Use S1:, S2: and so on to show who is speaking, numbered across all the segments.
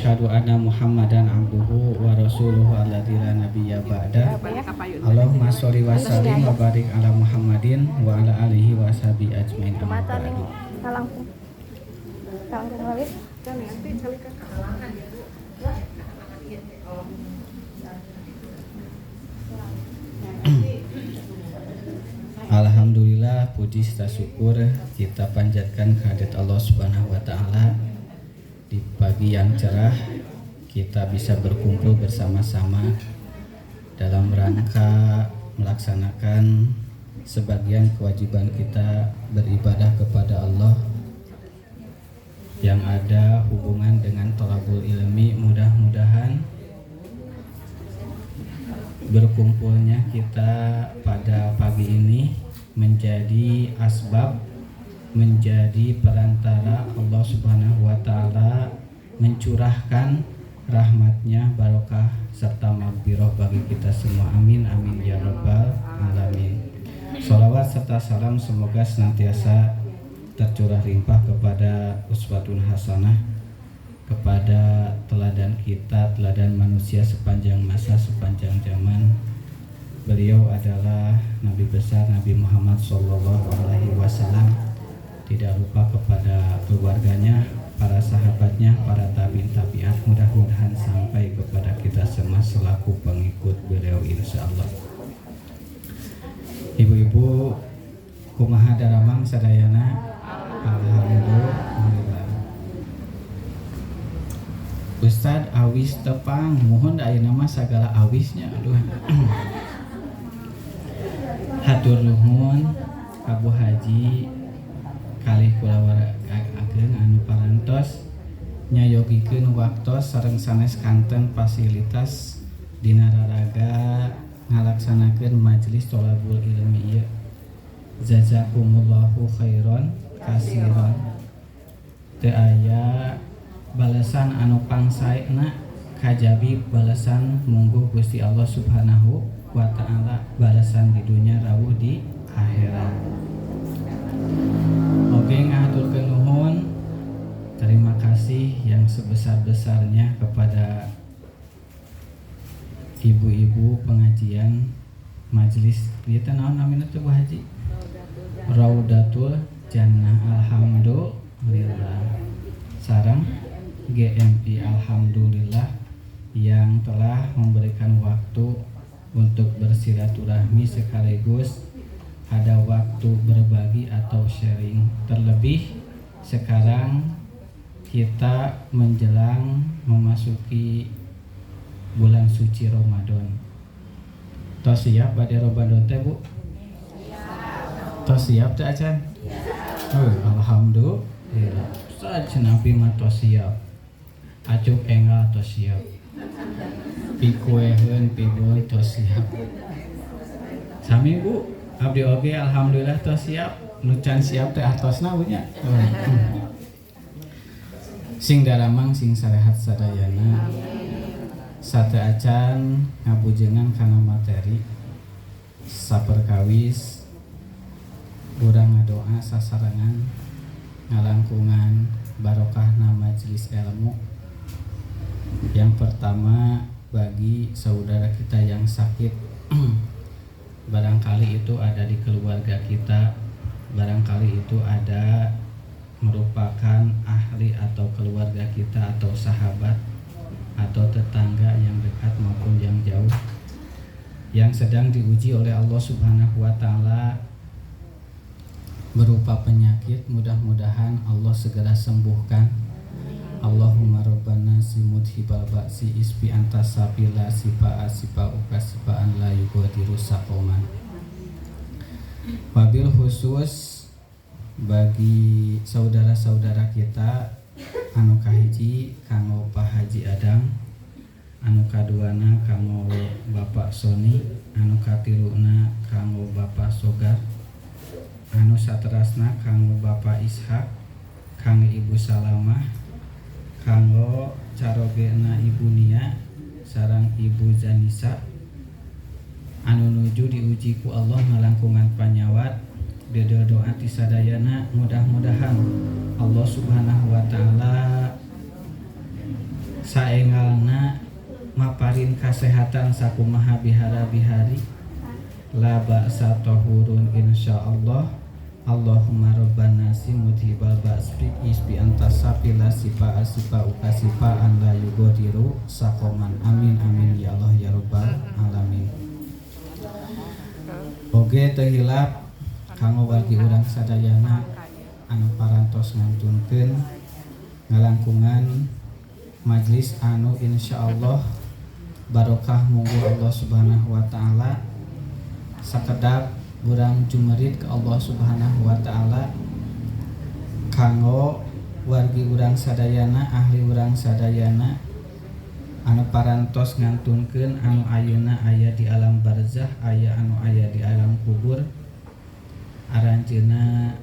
S1: asyhadu anna Muhammadan abduhu wa rasuluhu alladzi la nabiyya ba'da. Allahumma sholli wa sallim wa barik ala Muhammadin wa ala alihi wa sahbihi ajmain. Alhamdulillah, puji serta syukur kita panjatkan kehadirat Allah Subhanahu wa taala. Di pagi yang cerah kita bisa berkumpul bersama-sama dalam rangka melaksanakan sebagian kewajiban kita beribadah kepada Allah yang ada hubungan dengan thalabul ilmi. Mudah-mudahan berkumpulnya kita pada pagi ini menjadi asbab, menjadi perantara Allah Subhanahu wa taala mencurahkan rahmatnya, barokah serta maghfirah bagi kita semua. Amin amin ya rabbal alamin. Sholawat serta salam semoga senantiasa tercurah limpah kepada uswatun hasanah, kepada teladan kita, teladan manusia sepanjang masa, sepanjang zaman. Beliau adalah Nabi besar Nabi Muhammad SAW. Tidak lupa kepada keluarganya, para sahabatnya, para tabi'in tabi'at. Mudah-mudahan sampai kepada kita semua selaku pengikut beliau insyaallah. Ibu-ibu kumaha daramang sadayana? Alhamdulillah. Ustad awis tepang, mohon ayeuna mah sagala awisnya. Aduh. Hatur nuhun Abu Haji kalih kula waragakeun anu parantos nyayogikeun waktos sareng sanes kanten fasilitas dina raraga ngalaksanakeun majelis thalabul ilmi ieu. Jazakumullahu khairan kasiran. Teu aya balasan anu pangsaena kajabi balasan mungguh Gusti Allah Subhanahu wa ta'ala, balasan di dunia rawuh di akhirat. Oke, ngaturkeun nuhun, terima kasih yang sebesar-besarnya kepada ibu-ibu pengajian majelis ieu teh naon namina teh Bu Haji? Raudatul Jannah. Alhamdulillah. Sareng GMI alhamdulillah yang telah memberikan waktu untuk bersilaturahmi sekaligus ada waktu berbagi atau sharing. Terlebih sekarang kita menjelang memasuki bulan suci Ramadan. Tos siap pada Ramadan teh Bu? Tos siap teh acan? Alhamdulillah. Sajenapi mah tos siap. Acuk enggal tos siap. Pikueheun pibul tos siap. Sami Bu, abdi oge alhamdulillah tos siap. Nu can siap teh atosna Bu nya. Sing daramang sing sarehat sadayana. Sate acan ngabujengan kana materi saperkawis urang ngadoa sasarangan ngalangkungan barokahna majelis ilmu. Yang pertama bagi saudara kita yang sakit, barangkali itu ada di keluarga kita, barangkali itu ada merupakan ahli atau keluarga kita atau sahabat atau tetangga yang dekat maupun yang jauh yang sedang diuji oleh Allah Subhanahu wa taala berupa penyakit. Mudah-mudahan Allah segera sembuhkan. Allahumma rabbana simudhibal ba'si isbi antas sabila sifa'a sifa'uka sifa'an la yughadiru saqoman. Wabil khusus bagi saudara-saudara kita anu kahiji kanggo Pak Haji Adang, anu kaduana kanggo Bapak Soni, anu katiluna kanggo Bapak Sogar, anu saterasna kanggo Bapak Ishak, kanggo Ibu Salamah, kanggo carogena Ibu Nia sareng Ibu Zanisa anu nuju diuji ku Allah ngalangkungan panyawat. Doa ti sadayana mudah-mudahan Allah Subhanahu wa taala saengalna maparin kasehatan sakumaha bihara-bihari la ba'sa tahurun insyaallah. Allahumma rabbana simudhibal ba'sbi isbi antasapila sipa asipa ukasipa an la yugodiru sakoman. Amin amin ya Allah ya rabbal alamin. Oge teu hilap kanggo wargi urang sadayana anu parantos ngantunkeun ngalangkungan majlis anu insyaallah barokah munggu Allah Subhanahu wa taala sakedap urang jumerit ke Allah Subhanahu wa taala kanggo wargi urang sadayana ahli urang sadayana anu parantos ngantunkeun anu ayeuna aya di alam barzah aya anu aya di alam kubur aranjeunna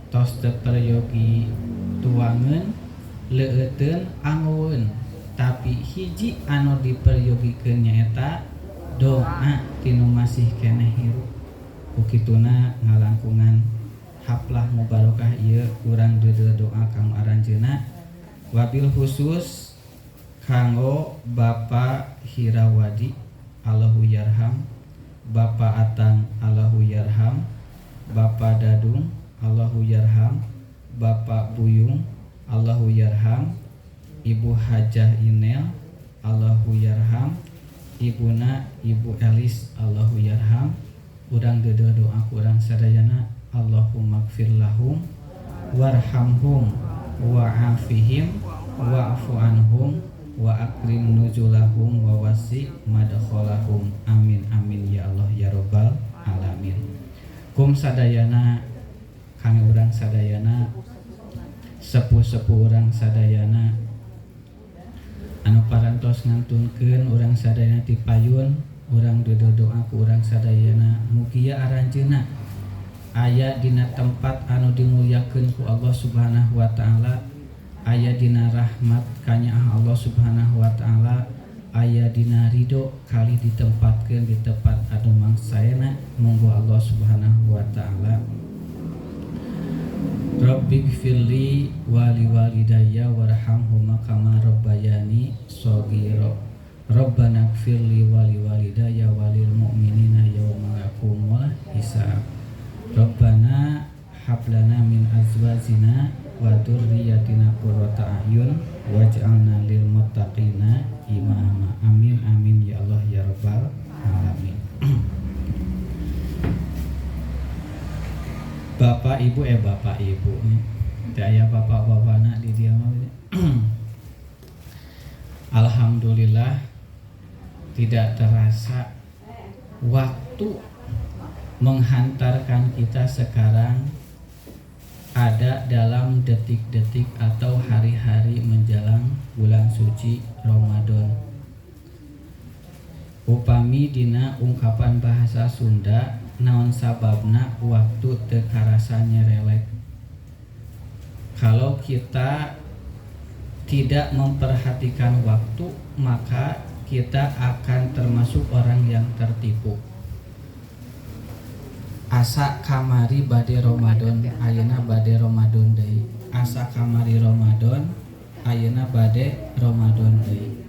S1: tos teu peryogi tuangeun leueteun angoeun tapi hiji anu diperyogikeun nyaeta doa tinu masih keneh hirup. Ukituna ngalangkungan haplah mubarokah ieu urang deudeu doa kanggo aranjeunna wabil khusus kanggo Bapak Hirawadi Allahu yarham, Bapak Atang Allahu yarham, Bapak Dadung Allahu yarham, Bapak Buyung Allahu yarham, Ibu Hajah Inel Allahu yarham, Ibuna Ibu Elis Allahu yarham. Urang deudeu doa ku urang sadayana Allahumma gfir lahum warhamhum wa'afihim wa'fu anhum wa akrim nuzulahum wa wasi madkhalahum. Amin amin ya Allah ya rabbal alamin. Kum sadayana kami urang sadayana sepuh-sepuh urang sadayana anu parantos ngantunkeun urang sadayana ti payun urang deudeu doa ku urang sadayana mugia aranjeunna aya dina tempat anu dimulyakeun ku Allah Subhanahu wa taala, aya dina rahmat kanyaah Allah Subhanahu wa taala, aya dina ridho kali ditempatkeun di tempat anu mangsaena. Monggo Allah Subhanahu wa taala Rabbighfirli wa liwalidayya warhamhuma kama rabbayani shaghira. Rabbana gfirli wa liwalidayya walil mu'minina yauma yaqumul hisab. Rabbana hab lana min azwajina wa dzurriyyatina qurrata a'yun waj'alna lil muttaqina imama. Amin amin ya Allah ya rabbal alamin. Bapak Ibu Bapak Ibu teu aya bapak-bapana di dieu mah. Alhamdulillah tidak terasa waktu menghantarkan kita sekarang ada dalam detik-detik atau hari-hari menjelang bulan suci Ramadan. Upami dina ungkapan bahasa Sunda naon sababna waktu teu karasa nyerelek. Kalau kita tidak memperhatikan waktu maka kita akan termasuk orang yang tertipu. Asa kamari bade Ramadan ayeuna bade Ramadan deui. Asa kamari Ramadan ayeuna bade Ramadan deui.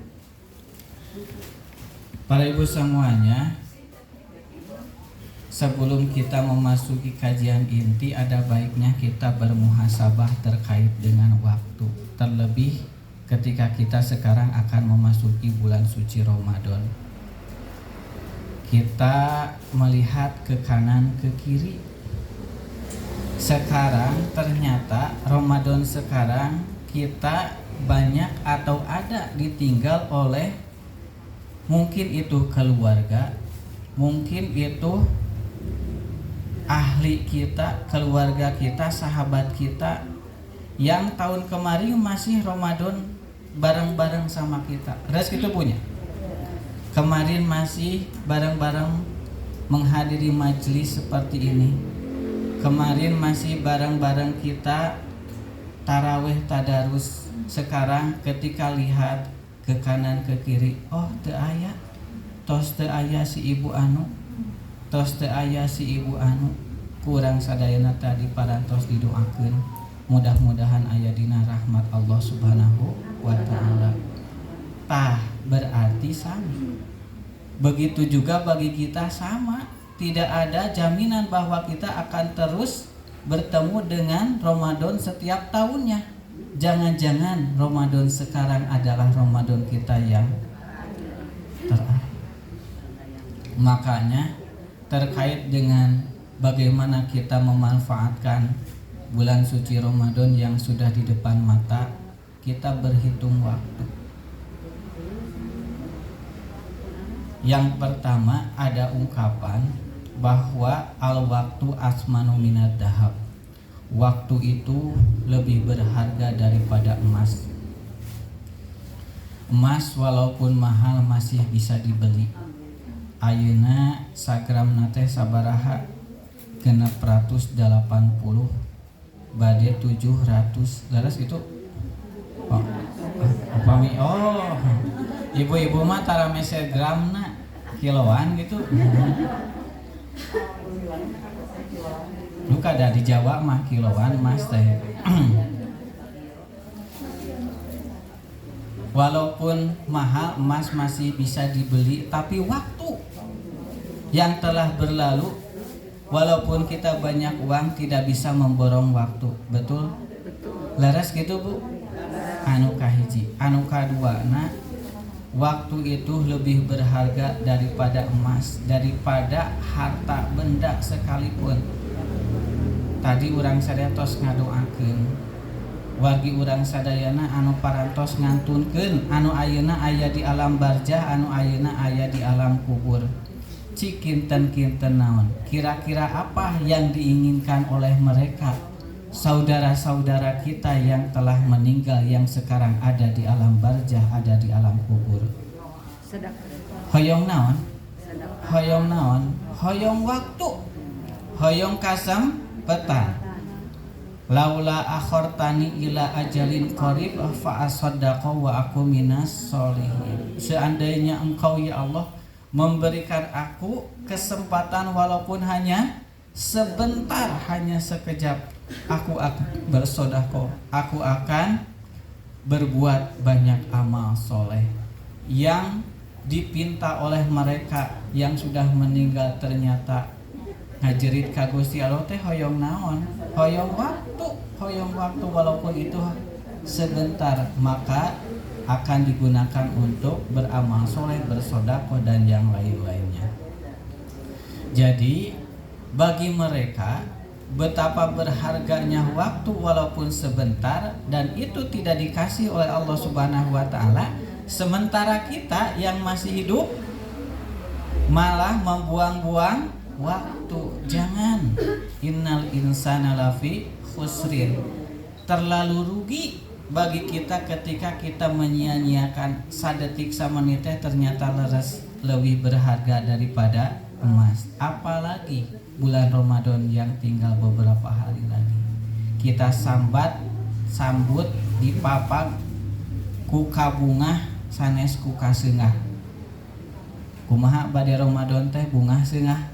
S1: Para ibu semuanya, sebelum kita memasuki kajian inti ada baiknya kita bermuhasabah terkait dengan waktu. Terlebih ketika kita sekarang akan memasuki bulan suci Ramadan. Kita melihat ke kanan ke kiri. Sekarang ternyata Ramadan sekarang kita banyak atau ada ditinggal oleh mungkin itu keluarga, mungkin itu ahli kita, keluarga kita, sahabat kita yang tahun kemarin masih Ramadan bareng-bareng sama kita. Res kita punya. Kemarin masih bareng-bareng menghadiri majelis seperti ini. Kemarin masih bareng-bareng kita tarawih tadarus. Sekarang ketika lihat ke kanan ke kiri, oh teu aya, tos teu aya si ibu anu, tos teu aya si ibu anu. Kurang sadayana tadi parantos didoakeun. Mudah-mudahan aya dina rahmat Allah Subhanahu wa taala. tah berarti sama. Begitu juga bagi kita sama. Tidak ada jaminan bahwa kita akan terus bertemu dengan Ramadan setiap tahunnya. Jangan-jangan Ramadan sekarang adalah Ramadan kita yang terakhir. Makanya terkait dengan bagaimana kita memanfaatkan bulan suci Ramadan yang sudah di depan mata, kita berhitung waktu. Yang pertama ada ungkapan bahwa al-waktu asmanu minad dahab. Waktu itu lebih berharga daripada emas. Emas walaupun mahal masih bisa dibeli. Ayeuna sagramna teh sabaraha? 680 bade 700 laras itu. Upami ibu-ibu mah tara mese gramna kiloan gitu. Lu kada di Jawa mah kiloan mas teh. Walaupun mahal emas masih bisa dibeli, tapi waktu yang telah berlalu, walaupun kita banyak uang tidak bisa memborong waktu. Betul? Laras gitu Bu? Anu kahiji, anu kadua, nah waktu itu lebih berharga daripada emas, daripada harta benda sekalipun. Tadi urang sadaya tos ngadoakeun wargi urang sadayana anu parantos ngantunkeun anu ayeuna aya di alam barzah, anu ayeuna aya di alam kubur. Cik kinten-kinten naon? Kira-kira apa yang diinginkan oleh mereka? Saudara-saudara kita yang telah meninggal, yang sekarang ada di alam barzah, ada di alam kubur. Hoyong naon? Hoyong naon? Hoyong waktu. Hoyong kasam petang. Laula akhortani ila ajalin qarib fa asaddaqa wa aku minas sholihin. Seandainya engkau ya Allah memberikan aku kesempatan walaupun hanya sebentar, hanya sekejap, aku akan bersedekah, aku akan berbuat banyak amal soleh. Yang dipinta oleh mereka yang sudah meninggal ternyata ngajerit ka Gusti Allah teh hoyong naon? Hoyong waktu walaupun itu sebentar, maka akan digunakan untuk beramal soleh, bersedekah dan yang lain-lainnya. Jadi bagi mereka betapa berharganya waktu walaupun sebentar, dan itu tidak dikasih oleh Allah Subhanahu wa taala, sementara kita yang masih hidup malah membuang-buang waktu. Jangan. Innal insana lafi khusrin. Terlalu rugi bagi kita ketika kita menyia-nyiakan sadetik samenit ternyata leres lebih berharga daripada emas. Apalagi bulan Ramadan yang tinggal beberapa hari lagi. Kita sambut dipapag ku kabungah sanes ku kaseungah. Kumaha bade Ramadan teh bungah seungah?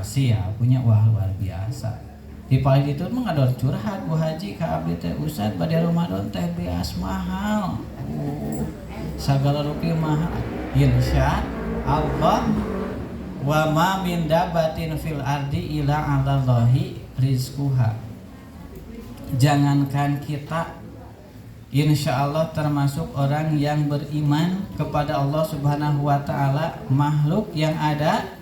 S1: Siap punya wah luar biasa. Di paling itu mengador curhat Bu Haji ka abdi teh Ustad bade Ramadan teh beas mahal. Sagala rupi mahal. Insya Allah wa ma min dabatin fil ardi ila 'alallahi rizquha. Jangankan kita, insya Allah termasuk orang yang beriman kepada Allah Subhanahu wa taala, makhluk yang ada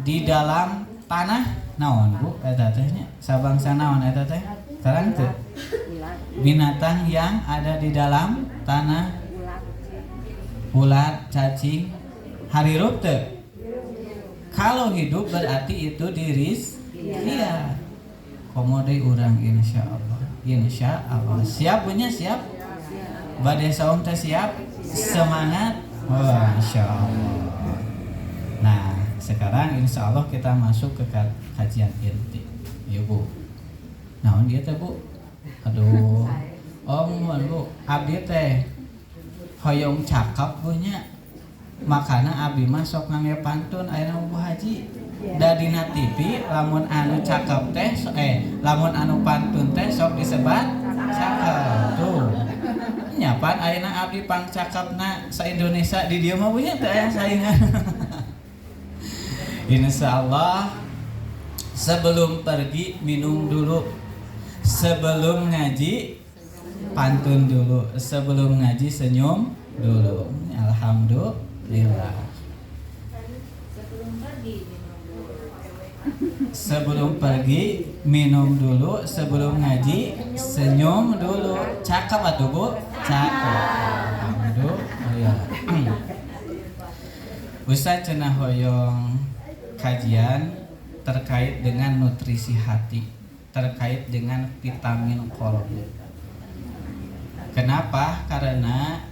S1: di dalam tanah naon Bu eta teh nya? Sabangsa naon eta teh? Terang teu? Binatang yang ada di dalam tanah, ulat, cacing, harirup teu? Kalau hidup berarti itu diris. Iya. Komode urang insya Allah. Insya Allah. Siap punya siap? Bade saum teh siap? Semangat. Wah, insya Allah. Nah, sekarang insya Allah kita masuk ke kajian inti. Ya Bu. Naon dia teh Bu? Aduh. Mohon Bu. Abdi teh hoyong cakap punya. Makana abdi mah sok ngangge pantun ayeuna Bu Haji. Da dina TV lamun anu cakep teh lamun anu pantun teh sok disebat cakep. Tuh.
S2: nyapan ayeuna abdi pangcakapna sa Indonesia di dieu mah punya teu aya saingan. Insyaallah sebelum pergi minum dulu, sebelum ngaji pantun dulu, sebelum ngaji senyum dulu. Alhamdulillah. Sebelum pergi minum dulu, sebelum ngaji senyum dulu. Cakep atuh Bu? Cakep. Alhamdulillah. Ustaz cenah hoyong kajian terkait dengan nutrisi hati, terkait dengan vitamin kolbu. Kenapa? Karena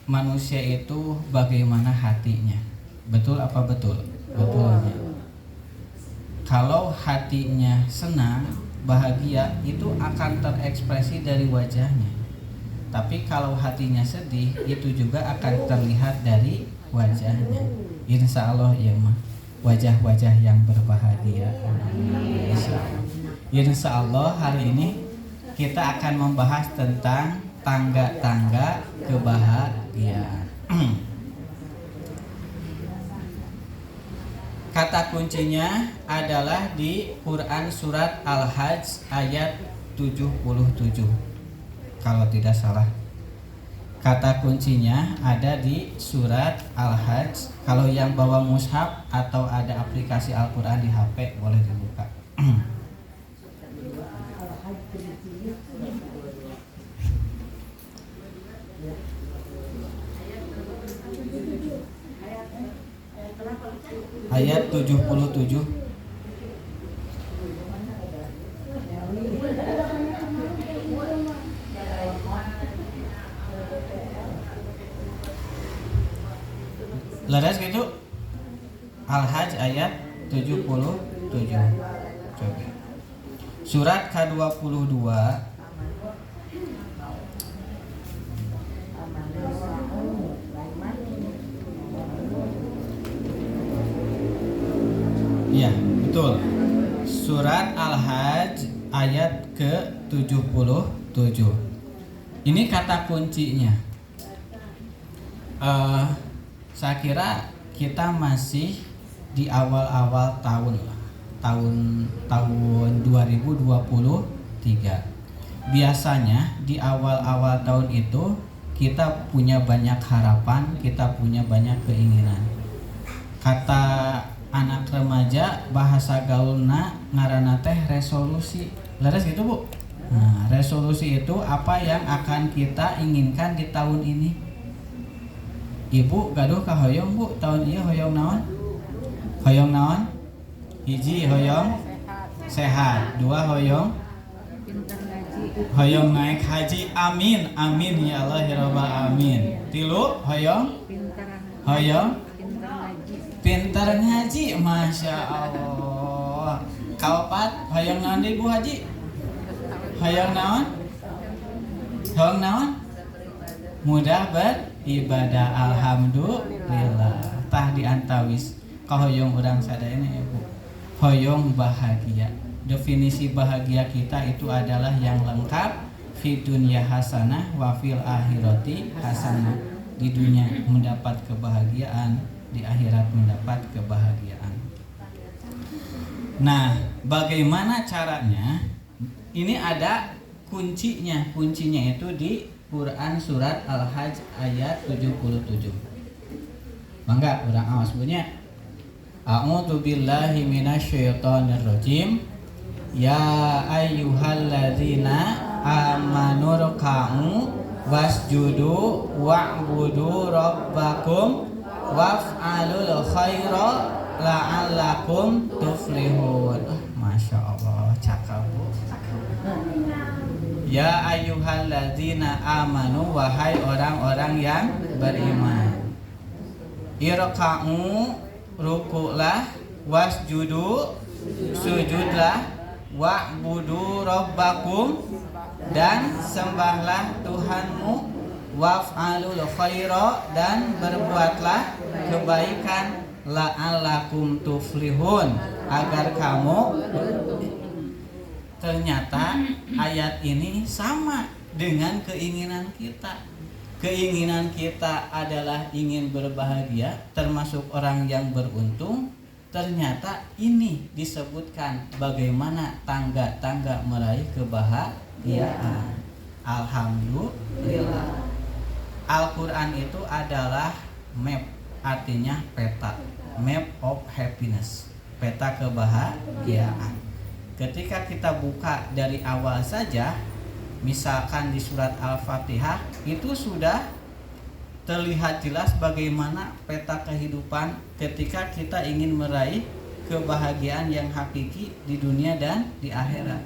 S2: manusia itu bagaimana hatinya. Betul apa betul? Betulnya. Kalau hatinya senang, bahagia, itu akan terekspresi dari wajahnya. Tapi kalau hatinya sedih, itu juga akan terlihat dari wajahnya. Insya Allah ya mah, wajah-wajah yang berbahagia. Insya Allah hari ini kita akan membahas tentang tangga-tangga kebahagiaan. Kata kuncinya adalah di Quran surat Al-Hajj ayat 77. Kalau tidak salah. Kata kuncinya ada di surat Al-Hajj. Kalau yang bawa mushaf atau ada aplikasi Al-Quran di HP boleh dibuka. Ayat 77. Leres gitu? Al-Hajj ayat 77. Coba. Surat ke-22 ya, betul. Surat Al-Hajj ayat ke-77. Ini kata kuncinya. Saya kira kita masih di awal-awal tahun 2023. Biasanya di awal-awal tahun itu kita punya banyak harapan, kita punya banyak keinginan. Kata anak remaja bahasa gaulna ngaranna teh resolusi. Leres gitu Bu? Nah, resolusi itu apa yang akan kita inginkan di tahun ini. Ibu gaduh ka hoyong Bu, tahun ieu hoyong naon? Hoyong naon? Hiji hoyong sehat, dua hoyong hoyong naik haji. Amin, amin ya Allah ya rabbal alamin. Tilu hoyong pintar ngaji, masya Allah. Kaopat hoyong naon deui Bu Haji? Hoyong naon? Hoyong naon? Mudah beribadah, alhamdulillah. Tah diantawis kahoyong urang sadayana ya Bu. Hoyong bahagia. Definisi bahagia kita itu adalah yang lengkap, fi dunya hasanah wa fil akhirati hasanah. Di dunia mendapat kebahagiaan, di akhirat mendapat kebahagiaan. Nah, bagaimana caranya? Ini ada kuncinya. Kuncinya itu di Quran surat Al-Hajj ayat 77. Bangga urang awas bunyi. A'udzu billahi minasyaitonir rajim. Ya ayyuhalladzina amanu ruk'u wasjudu wa'budu rabbakum waf'alul khaira la'allakum tuflihun. Masya Allah, cakap. Ya ayyuhalladzina amanu, wahai orang-orang yang beriman. Irka'u, ruku'lah, wasjudu, sujudlah, wa'budu rabbakum, dan sembahlah Tuhanmu, waf'alul khaira, dan berbuatlah kebaikan, la'allakum tuflihun, agar kamu. Ternyata ayat ini sama dengan keinginan kita. Keinginan kita adalah ingin berbahagia, termasuk orang yang beruntung. Ternyata ini disebutkan bagaimana tangga-tangga meraih kebahagiaan. Alhamdulillah. Al-Quran itu adalah map, artinya peta, map of happiness, peta kebahagiaan. Ketika kita buka dari awal saja, misalkan di surat Al-Fatihah, itu sudah terlihat jelas bagaimana peta kehidupan ketika kita ingin meraih kebahagiaan yang hakiki di dunia dan di akhirat.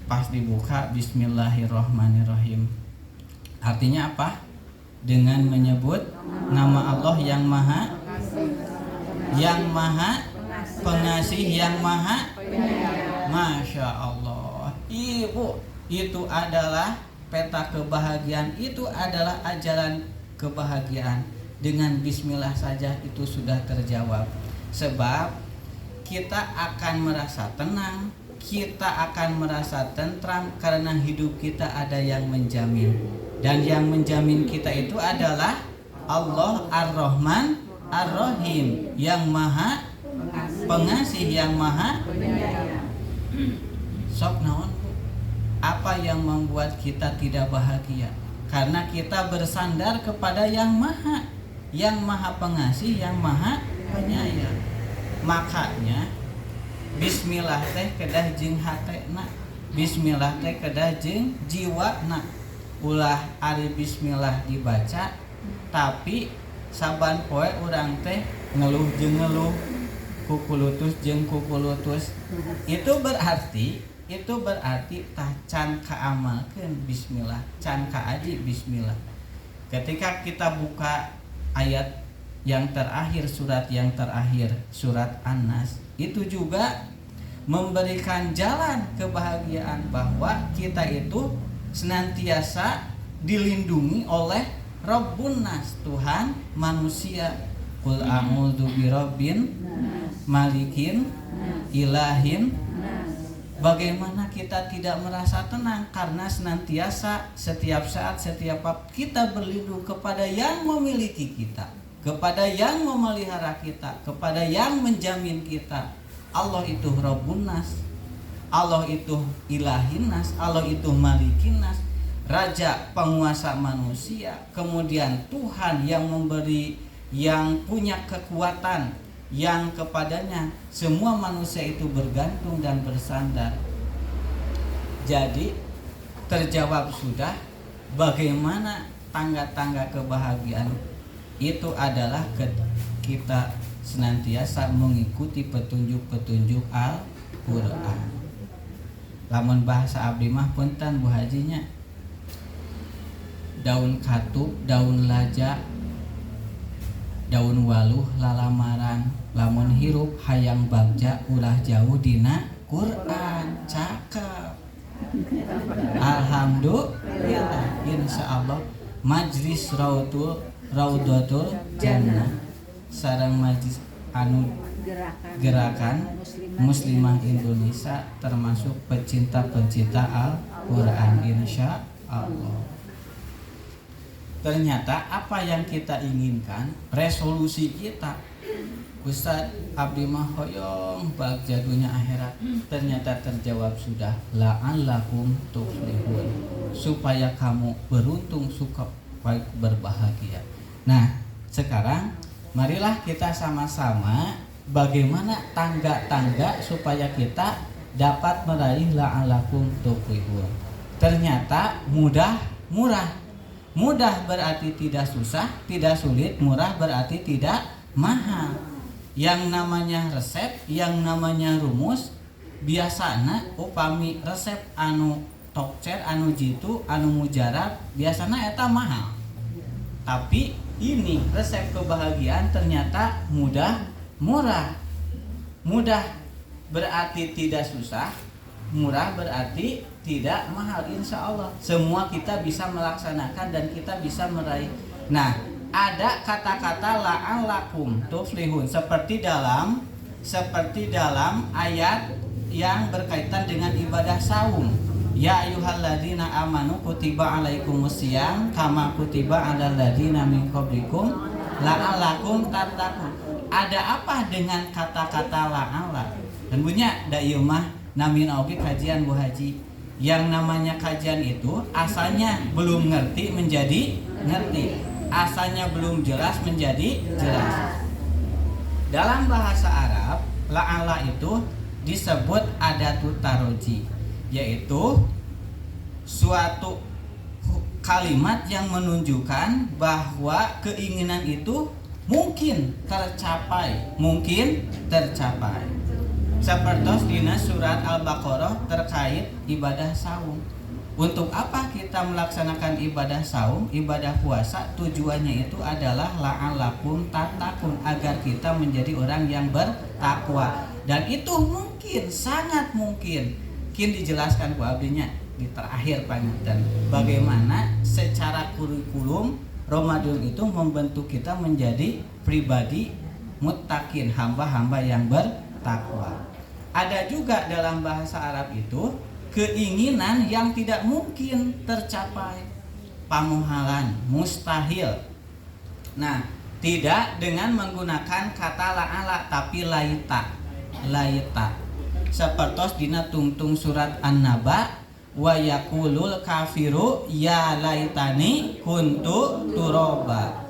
S2: Pas dibuka Bismillahirrahmanirrahim, artinya apa? Dengan menyebut nama Allah yang maha pengasih, yang maha Masya Allah. Ibu, itu adalah peta kebahagiaan, itu adalah ajaran kebahagiaan. Dengan bismillah saja itu sudah terjawab. Sebab kita akan merasa tenang, kita akan merasa tentram karena hidup kita ada yang menjamin. Dan yang menjamin kita itu adalah Allah Ar-Rahman Ar-Rahim, yang maha pengasih, yang maha sok naon. Apa yang membuat kita tidak bahagia? Karena kita bersandar kepada yang maha pengasih, yang maha penyayang. Makanya bismillah teh kedah jeung hatena, bismillah teh kedah jeung jiwana. Ulah ari bismillah dibaca, tapi saban poe urang teh ngeluh jeung ngeluh, kukulutus jeung kukulutus. Itu berarti tah can kaamalkeun bismillah, can kaaji bismillah. Ketika kita buka ayat yang terakhir, surat yang terakhir, surat An-Nas, itu juga memberikan jalan kebahagiaan bahwa kita itu senantiasa dilindungi oleh Rabbun Nas, Tuhan manusia. Qul a'udzu birabbin malikin ilahin. Bagaimana kita tidak merasa tenang? Karena senantiasa, setiap saat, setiap waktu kita berlindung kepada yang memiliki kita, kepada yang memelihara kita, kepada yang menjamin kita. Allah itu Rabbun Nas, Allah itu Ilahin Nas, Allah itu Malikin Nas, Raja penguasa manusia. Kemudian Tuhan yang memberi, yang punya kekuatan, yang kepadanya semua manusia itu bergantung dan bersandar. Jadi terjawab sudah bagaimana tangga-tangga kebahagiaan itu adalah kita senantiasa mengikuti petunjuk-petunjuk Al-Quran. Lamun bahasa abdi mah punten Bu Hajinya, daun katub, daun laja, daun waluh lalamaran, lamun hirup hayang bagja ulah jauh dina Quran. Cakep. Alhamdulillah. Insyaallah majlis Raudatul Jannah sareng majlis anu gerakan Muslimah Indonesia termasuk pecinta-pecinta Al-Quran, insyaallah. Ternyata apa yang kita inginkan, resolusi kita, Ustaz abdi mah hoyong bagja dunia akhirat, ternyata terjawab sudah. La'allakum tuflihun, supaya kamu beruntung, supaya berbahagia. Nah, sekarang marilah kita sama-sama bagaimana tangga-tangga supaya kita dapat meraih la'allakum tuflihun. Ternyata murah. Mudah berarti tidak susah, tidak sulit. Murah berarti tidak mahal. Yang namanya resep, yang namanya rumus, biasana upami resep anu tokcer, anu jitu, anu mujarab, biasana eta mahal. Tapi ini resep kebahagiaan ternyata murah. Mudah berarti tidak susah, murah berarti tidak mahal. Insya Allah semua kita bisa melaksanakan dan kita bisa meraih. Nah, ada kata-kata la'allakum tuflihun seperti dalam ayat yang berkaitan dengan ibadah saum. Ya ayyuhalladzina amanu kutiba alaikumusiyam kama kutiba alal ladzina min qablikum la'allakum tattaqun. Ada apa dengan kata-kata la'alla? Dan punya da ieu mah namin oge kajian Bu Haji. Yang namanya kajian itu asalnya belum ngerti menjadi ngerti, asalnya belum jelas menjadi jelas. Dalam bahasa Arab, la'alla itu disebut adatut taroji, yaitu suatu kalimat yang menunjukkan bahwa keinginan itu mungkin tercapai, seperti dina surat Al-Baqarah terkait ibadah saum. Untuk apa kita melaksanakan ibadah saum, ibadah puasa? Tujuannya itu adalah la'allakum tattaqun, agar kita menjadi orang yang bertakwa. Dan itu mungkin, sangat mungkin dijelaskan ku abdinya di terakhir panjang bagaimana secara kurikulum Ramadan itu membentuk kita menjadi pribadi muttaqin, hamba-hamba yang bertakwa. Ada juga dalam bahasa Arab itu keinginan yang tidak mungkin tercapai, pamuhalan, mustahil. Nah, tidak dengan menggunakan kata la'ala tapi laita. Seperti dina tungtung surat An-Naba, wa yaqulul kafiru ya laitani kuntu turaba.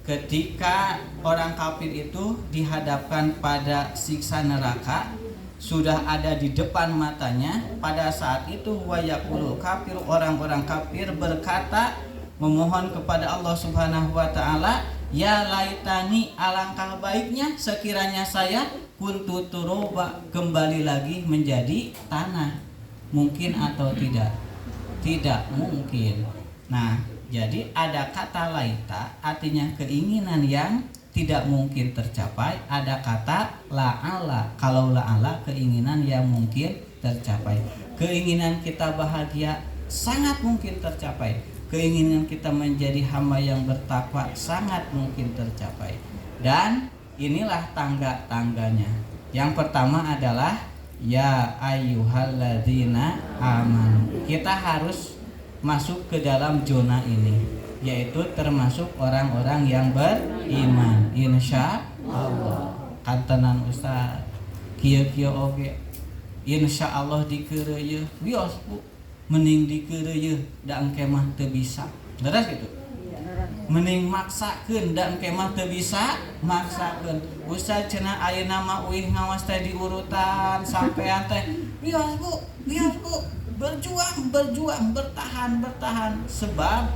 S2: Ketika orang kafir itu dihadapkan pada siksa neraka, sudah ada di depan matanya, pada saat itu wa yaqulul kafir, orang-orang kafir berkata, memohon kepada Allah Subhanahu wa taala, ya laitani, alangkah baiknya sekiranya saya kuntu turaba, kembali lagi menjadi tanah. Mungkin atau tidak? Tidak mungkin. Nah, jadi ada kata laita, artinya keinginan yang tidak mungkin tercapai. Ada kata la'ala, kalau la'ala keinginan yang mungkin tercapai. Keinginan kita bahagia sangat mungkin tercapai. Keinginan kita menjadi hamba yang bertakwa sangat mungkin tercapai. Dan inilah tangga-tangganya. Yang pertama adalah ya ayyuhalladzina amanu. Kita harus masuk ke dalam zona ini, yaitu termasuk orang-orang yang beriman, insya Allah. Kantenan Ustaz kieu-kieu oge insya Allah dikeureuy wios Bu, mending dikeureuy da engke mah teu bisa. Leres gitu. Mending maksakeun da engke mah teu bisa, maksakeun. Ustaz cenah ayeuna mah uih ngawas teh di urutan sampean teh wios Bu, berjuang, bertahan, sebab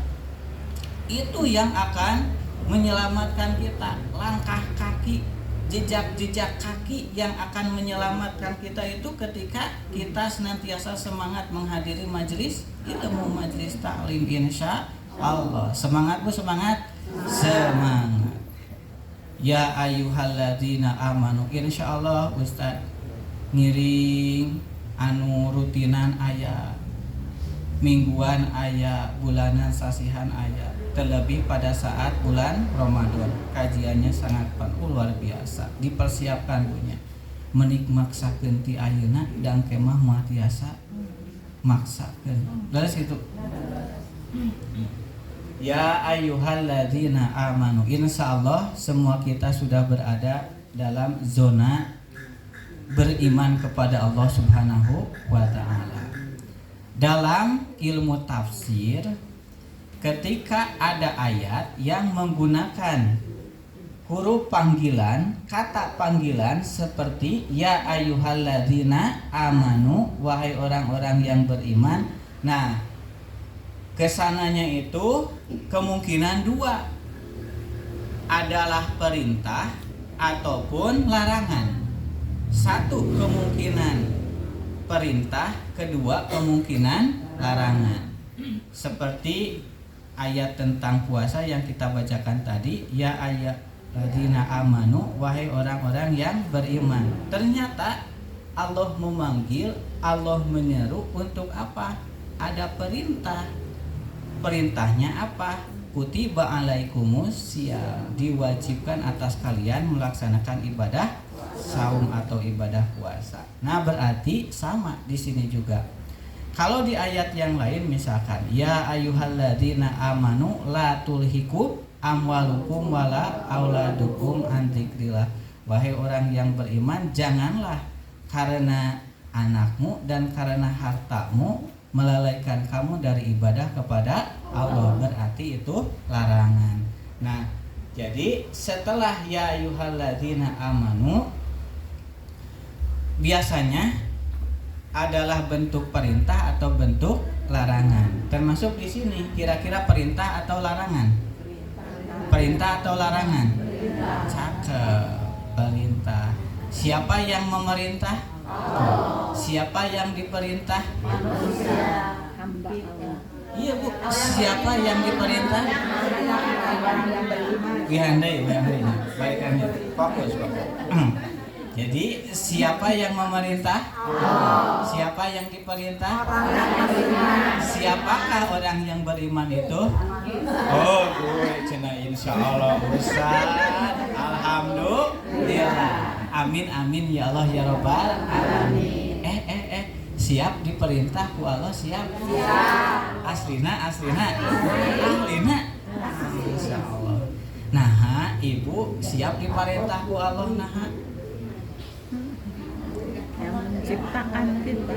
S2: itu yang akan menyelamatkan kita. Langkah kaki, jejak kaki yang akan menyelamatkan kita itu ketika kita senantiasa semangat menghadiri majelis ilmu, majelis taklim, insya Allah. Semangat Bu, semangat. Ya ayyuhalladzina amanu, insya Allah Ustaz ngiring anu rutinan aya, mingguan aya, bulanan sasihan aya, terlebih pada saat bulan Ramadan. Kajiannya sangat luar biasa, dipersiapkan punya. Menik maksakeun ti ayeuna dan kemah moal tiasa maksakeun. Leres itu. Ya ayyuhalladzina amanu, insyaallah semua kita sudah berada dalam zona beriman kepada Allah Subhanahu wa taala. Dalam ilmu tafsir, ketika ada ayat yang menggunakan huruf panggilan, kata panggilan seperti ya ayyuhalladzina amanu, wahai orang-orang yang beriman. Nah, kesananya itu kemungkinan dua, adalah perintah ataupun larangan. Satu kemungkinan perintah, kedua kemungkinan larangan. Seperti ayat tentang puasa yang kita bacakan tadi, ya ayyuhalladzina amanu, wahai orang-orang yang beriman. Ternyata Allah memanggil, Allah menyeru untuk apa? Ada perintah. Perintahnya apa? Kutiba alaikumusiyam, diwajibkan atas kalian melaksanakan ibadah saum atau ibadah puasa. Nah, berarti sama di sini juga. Kalau di ayat yang lain misalkan ya ayyuhalladzina amanu la tulhikum amwalukum wala auladukum an dzikrillah. Wahai orang yang beriman, janganlah karena anakmu dan karena hartamu melalaikan kamu dari ibadah kepada Allah. Berarti itu larangan. Nah, jadi setelah ya ayyuhalladzina amanu biasanya adalah bentuk perintah atau bentuk larangan. Termasuk di sini kira-kira perintah atau larangan? Perintah atau larangan? Cakep, perintah. Siapa yang memerintah? Siapa yang diperintah?
S3: Manusia, hamba Allah.
S2: Iya Bu, siapa yang diperintah?
S3: Orang yang beriman.
S2: Wihandai. Baikkan fokus. Jadi siapa yang memerintah? Siapa yang diperintah? Siapakah orang yang beriman itu? Oh, gue cina insya Allah Ustaz. Alhamdulillah. Amin ya Allah ya Rabbal alamin. Siap diperintah ku Allah siap. Aslina. Insya Allah. Nah, ibu siap diperintah ku Allah nah.
S3: Yang menciptakan kita.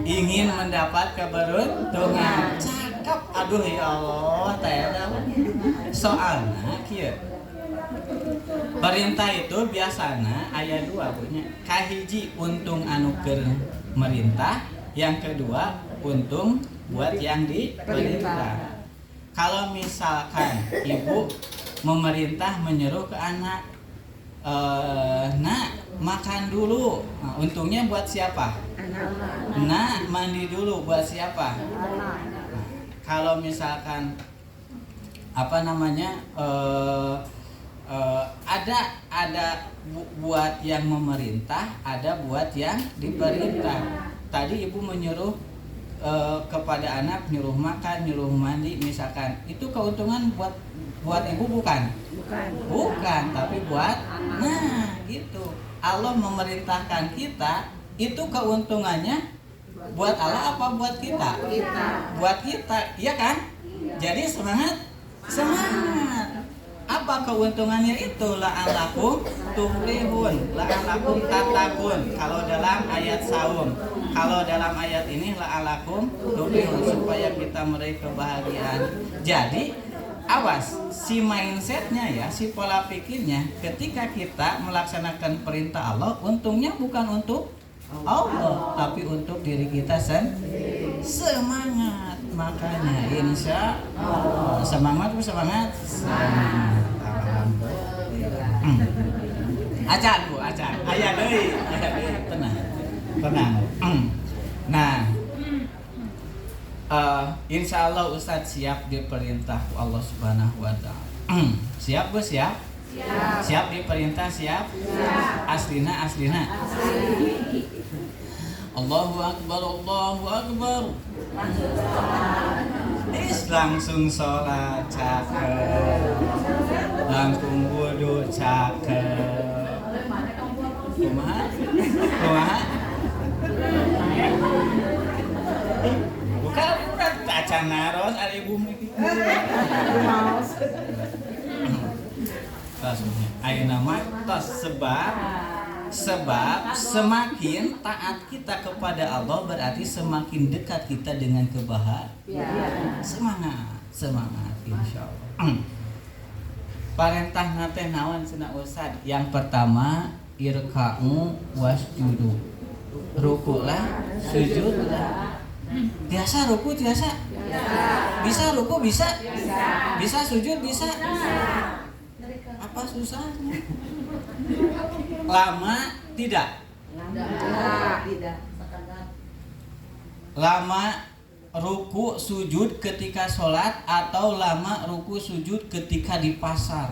S2: Ingin mendapat keberuntungan. Cakep. Aduh ya Allah, teh soalna kieu. Perintah itu biasana ayat 2 punya kahiji untung anu keur merintah, yang kedua untung buat yang diperintah. Kalau misalkan ibu memerintah menyuruh ke anak, nak makan dulu, nah, untungnya buat siapa? Nak mandi dulu buat siapa? Nah, kalau misalkan ada buat yang memerintah, ada buat yang diperintah. Tadi ibu menyuruh kepada anak, nyuruh makan, nyuruh mandi misalkan, itu keuntungan buat ibu bukan, tapi buat gitu. Allah memerintahkan kita, itu keuntungannya buat Allah apa buat kita? Buat kita, iya kan? Jadi semangat. Apa keuntungannya itu? La'alakum tuflihun, la'alakum tatakun. Kalau dalam ayat saum, kalau dalam ayat ini la'alakum tuflihun, supaya kita meraih kebahagiaan. Jadi awas, si mindsetnya ya, si pola pikirnya, ketika kita melaksanakan perintah Allah, untungnya bukan untuk Allah, tapi untuk diri kita sendiri. Semangat, makanya insya Allah. Semangat. Acan Bu, ayah deui, tenang. Nah, insya Allah Ustadz siap diperintah Allah Subhanahu Wa Taala. Siap Bu, siap? Siap diperintah, siap? Aslina. Allahu Akbar. Langsung sholat cakep, langsung wudu cakep. Kumaha? Bukan acan naros ari ibu miki. Langsungnya ayeuna mah tos sebab semakin taat kita kepada Allah berarti semakin dekat kita dengan kebahagiaan. Semangat insyaallah. Parentah nate naon cenah Ustaz? Yang pertama irka'u wasjudu. Rukulah, sujudlah. Biasa ruku biasa? Bisa ruku bisa? Bisa sujud bisa? Apa susahnya? Lama tidak? Lama ruku sujud ketika sholat atau lama ruku sujud ketika di pasar,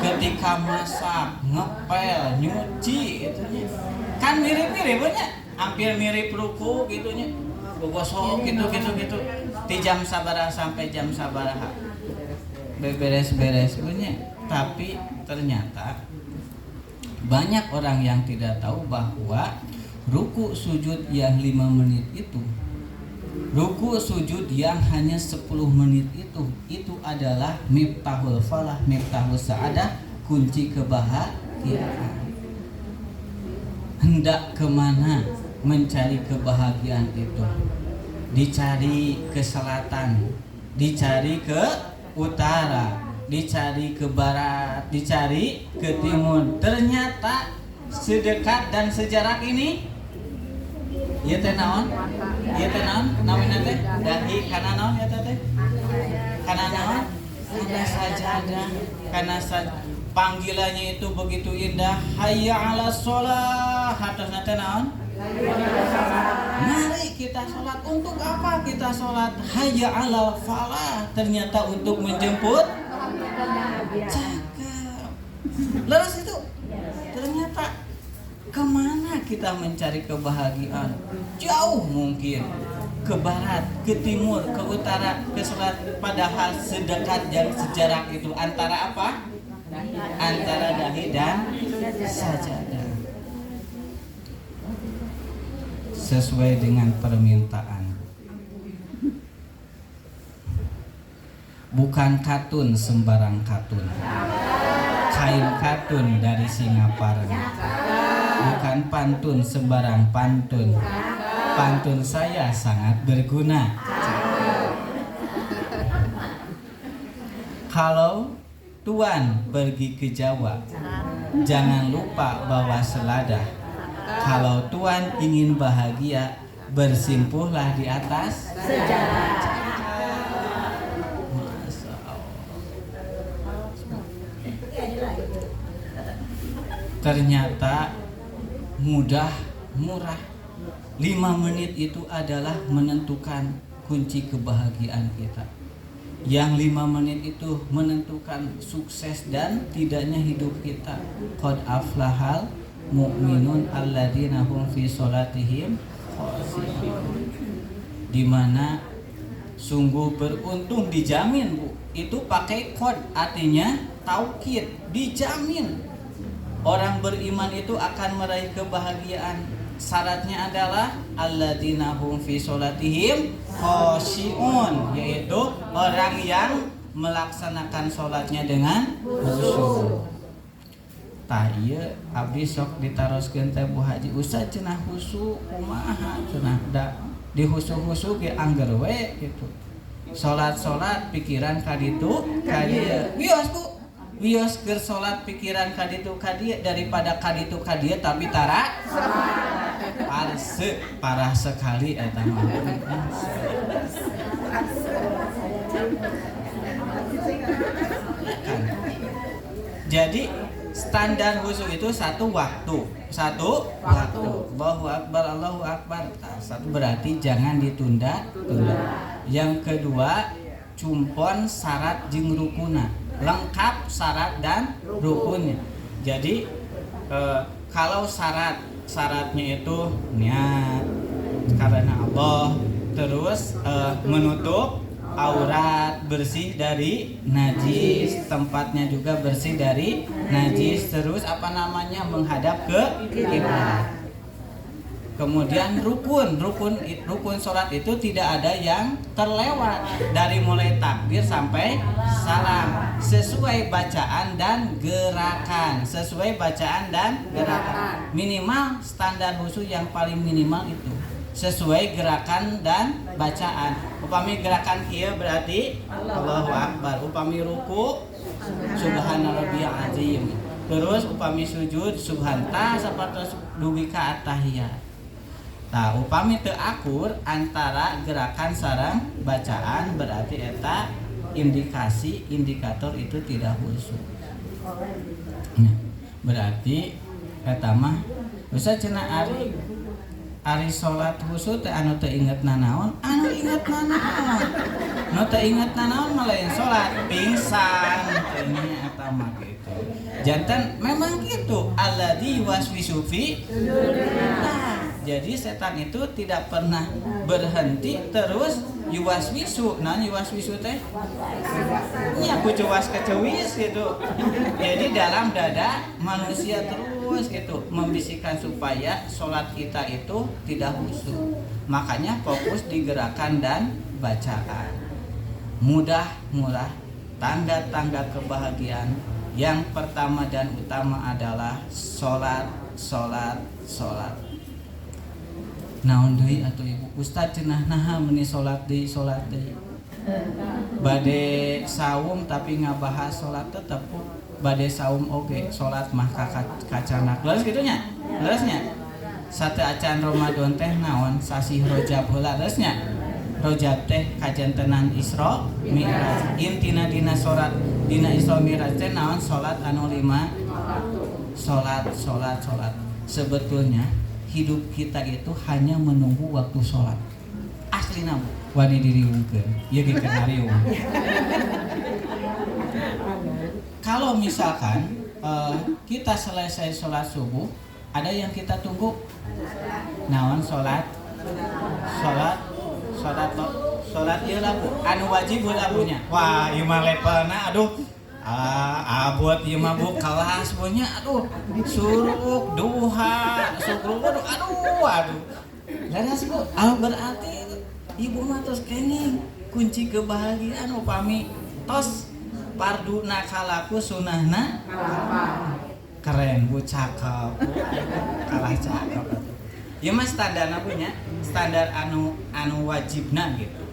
S2: ketika masak, ngepel, nyuci itunya. Kan mirip-mirip banyak, hampir mirip ruku gitunya. Gosok gitu. Di jam sabaraha sampai jam sabaraha beres-beres punya. Tapi ternyata banyak orang yang tidak tahu bahwa ruku sujud yang 5 menit itu, ruku sujud yang hanya 10 menit itu adalah miftahul falah, miftahul sa'adah, kunci kebahagiaan. Hendak kemana mencari kebahagiaan itu? Dicari ke selatan, dicari ke utara, dicari ke barat, dicari ke timur. Ternyata sedekat dan sejarak ini ieu teh naon? Ieu teh naon? Namina teh dahi kana naon ya teh? Kana naon? Kana sajadah, kana panggilannya itu begitu indah. Hayya 'alas shalah. Hatosna teh naon? Mari kita sholat. Untuk apa kita sholat? Hayya 'alal falah. Ternyata untuk menjemput cakep. Leres itu. Ternyata kemana kita mencari kebahagiaan? Jauh mungkin. Ke barat, ke timur, ke utara, ke selatan. Padahal sedekat dan sejarak itu antara apa? Antara dahi dan sajadah. Sesuai dengan permintaan. Bukan katun sembarang katun. Kain katun dari Singaparna. Bukan pantun sembarang pantun. Pantun saya sangat berguna. Kalau Tuan pergi ke Jawa, jangan lupa bawa seladah. Kalau Tuan ingin bahagia, bersimpuhlah di atas sejarah. Masya Allah. Ternyata mudah, murah. 5 menit itu adalah menentukan kunci kebahagiaan kita. Yang 5 menit itu menentukan sukses dan tidaknya hidup kita. Qad aflahal mu'minun alladzina hum fi sholatihim khashi'un. Di mana sungguh beruntung, dijamin Bu. Itu pakai qad, artinya taukid, dijamin. Orang beriman itu akan meraih kebahagiaan. Syaratnya adalah alladzina hum fi sholatihim khashi'un, yaitu orang yang melaksanakan sholatnya dengan khusyuk. Tah ieu abdi sok ditaroskeun teh Bu Haji, Ustaz cenah khusyuk kumaha cenah da di khusyuk-khusyuk ge angger we kitu. Salat-salat pikiran ka ditu ka dieu. Wios Bu. Wios keur salat pikiran ka ditu ka dieu daripada ka ditu ka dieu tapi tara parah sekali eta mah. Jadi standar khusyuk itu satu waktu. Allahu Akbar, Allahu Akbar. Satu berarti jangan ditunda. Yang kedua, cumpon syarat jeung rukuna. Lengkap syarat dan rukunnya. Jadi kalau syaratnya itu niat karena Allah, terus menutup aurat, bersih dari najis, tempatnya juga bersih dari najis, terus menghadap ke kiblat. Kemudian rukun sholat itu tidak ada yang terlewat dari mulai takbir sampai salam, sesuai bacaan dan gerakan, minimal standar khusyuk yang paling minimal itu sesuai gerakan dan bacaan. Upami gerakan kieu berarti Allahu Akbar, upami ruku subhanarabbiyal azim, terus upami sujud subhanta sapatos dugi ka at-tahiyat. Nah, upami teu akur antara gerakan sareng bacaan berarti eta indikator itu tidak khusyuk. Nah, berarti eta mah bisa cenah ari salat khusyuk teh anu teu ingetna naon, anu teu ingetna naon mah lain salat pingsan ini eta mah gitu. Janten memang gitu, alladzi waswisu fi jadi setan itu tidak pernah berhenti, terus yuwaswisu. Nah, yuwaswisu teh nya kucuwas kecewis gitu. Jadi dalam dada manusia terus terus gitu membisikkan supaya sholat kita itu tidak khusyuk. Makanya fokus di gerakan dan bacaan. Mudah tanda-tanda kebahagiaan yang pertama dan utama adalah sholat. Naon deui atuh ibu Ustaz cenah naha meuni sholat deui bade saum tapi ngabahas sholat tetep bade saum oge sholat mah kacanak leus kitunya leusnya sate acan Ramadan teh naon sasih Rajab heula leusnya Rajab teh kajantenan Isra Mi'raj intina dina sholat dina Isra Mi'raj teh naon sholat anu 5 sholat. Sebetulnya hidup kita itu hanya menunggu waktu sholat aslina bu wani diriungkeun ieu ge kenariung. Kalau misalkan kita selesai sholat subuh, ada yang kita tunggu naon sholat ieu lah bu anu wajib heula bunya. Wah ieu mah levelna aduh abot ieu mah bu kelas bunya aduh suruk duha sugruk aduh leres bu berarti ibu mah tos kenging kunci kebahagiaan upami tos pardu nakalaku sunahna keren bu cakep kalah cakep ya mas standarna punya standar anu wajibna gitu.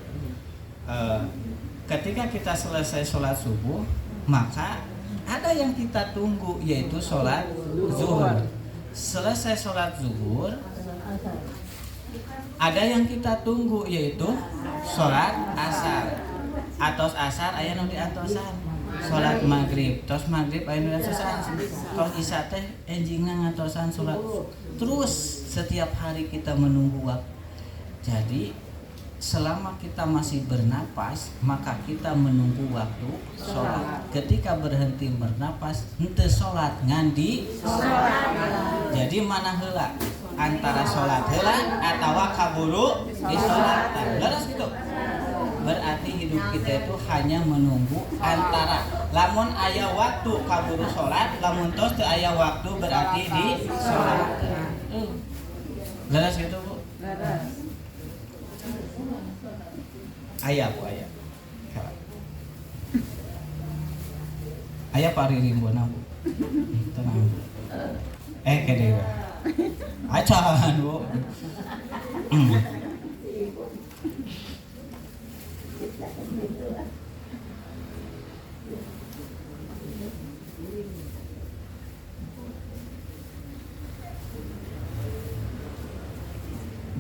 S2: Ketika kita selesai sholat subuh maka ada yang kita tunggu yaitu sholat zuhur. Selesai sholat zuhur ada yang kita tunggu yaitu sholat asar. Atos asar aya nu di atosan. Sholat maghrib, tos maghrib aya nu di atosan. Tos isya teh enjingna ngatosan sholat. Terus setiap hari kita menunggu waktu. Jadi selama kita masih bernapas maka kita menunggu waktu sholat. Ketika berhenti bernapas henteu sholat ngandi sholat. Jadi mana heula antara sholat heula atawa kaburu di sholatan. Leres gitu. Berarti hidup kita itu hanya menunggu antara lamun aya waktu kaburu sholat, lamun tos teu aya waktu berarti di sholat. Leres gitu bu. Aya bu aya. Aya paririmbona bu. Tenang bu. Kede. Acan bu.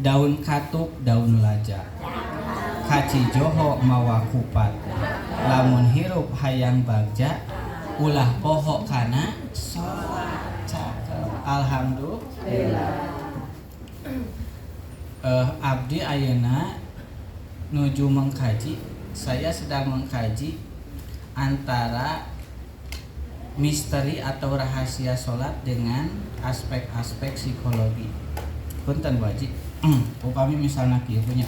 S2: Daun katuk daun laja kaci joho mawa kupat lamun hirup hayang bagja ulah poho kana sholat. Cakep. Alhamdulillah. Abdi ayeuna nuju mengkaji. Saya sedang mengkaji antara misteri atau rahasia sholat dengan aspek-aspek psikologi. Punten wajib. Upami misalnya kieu punya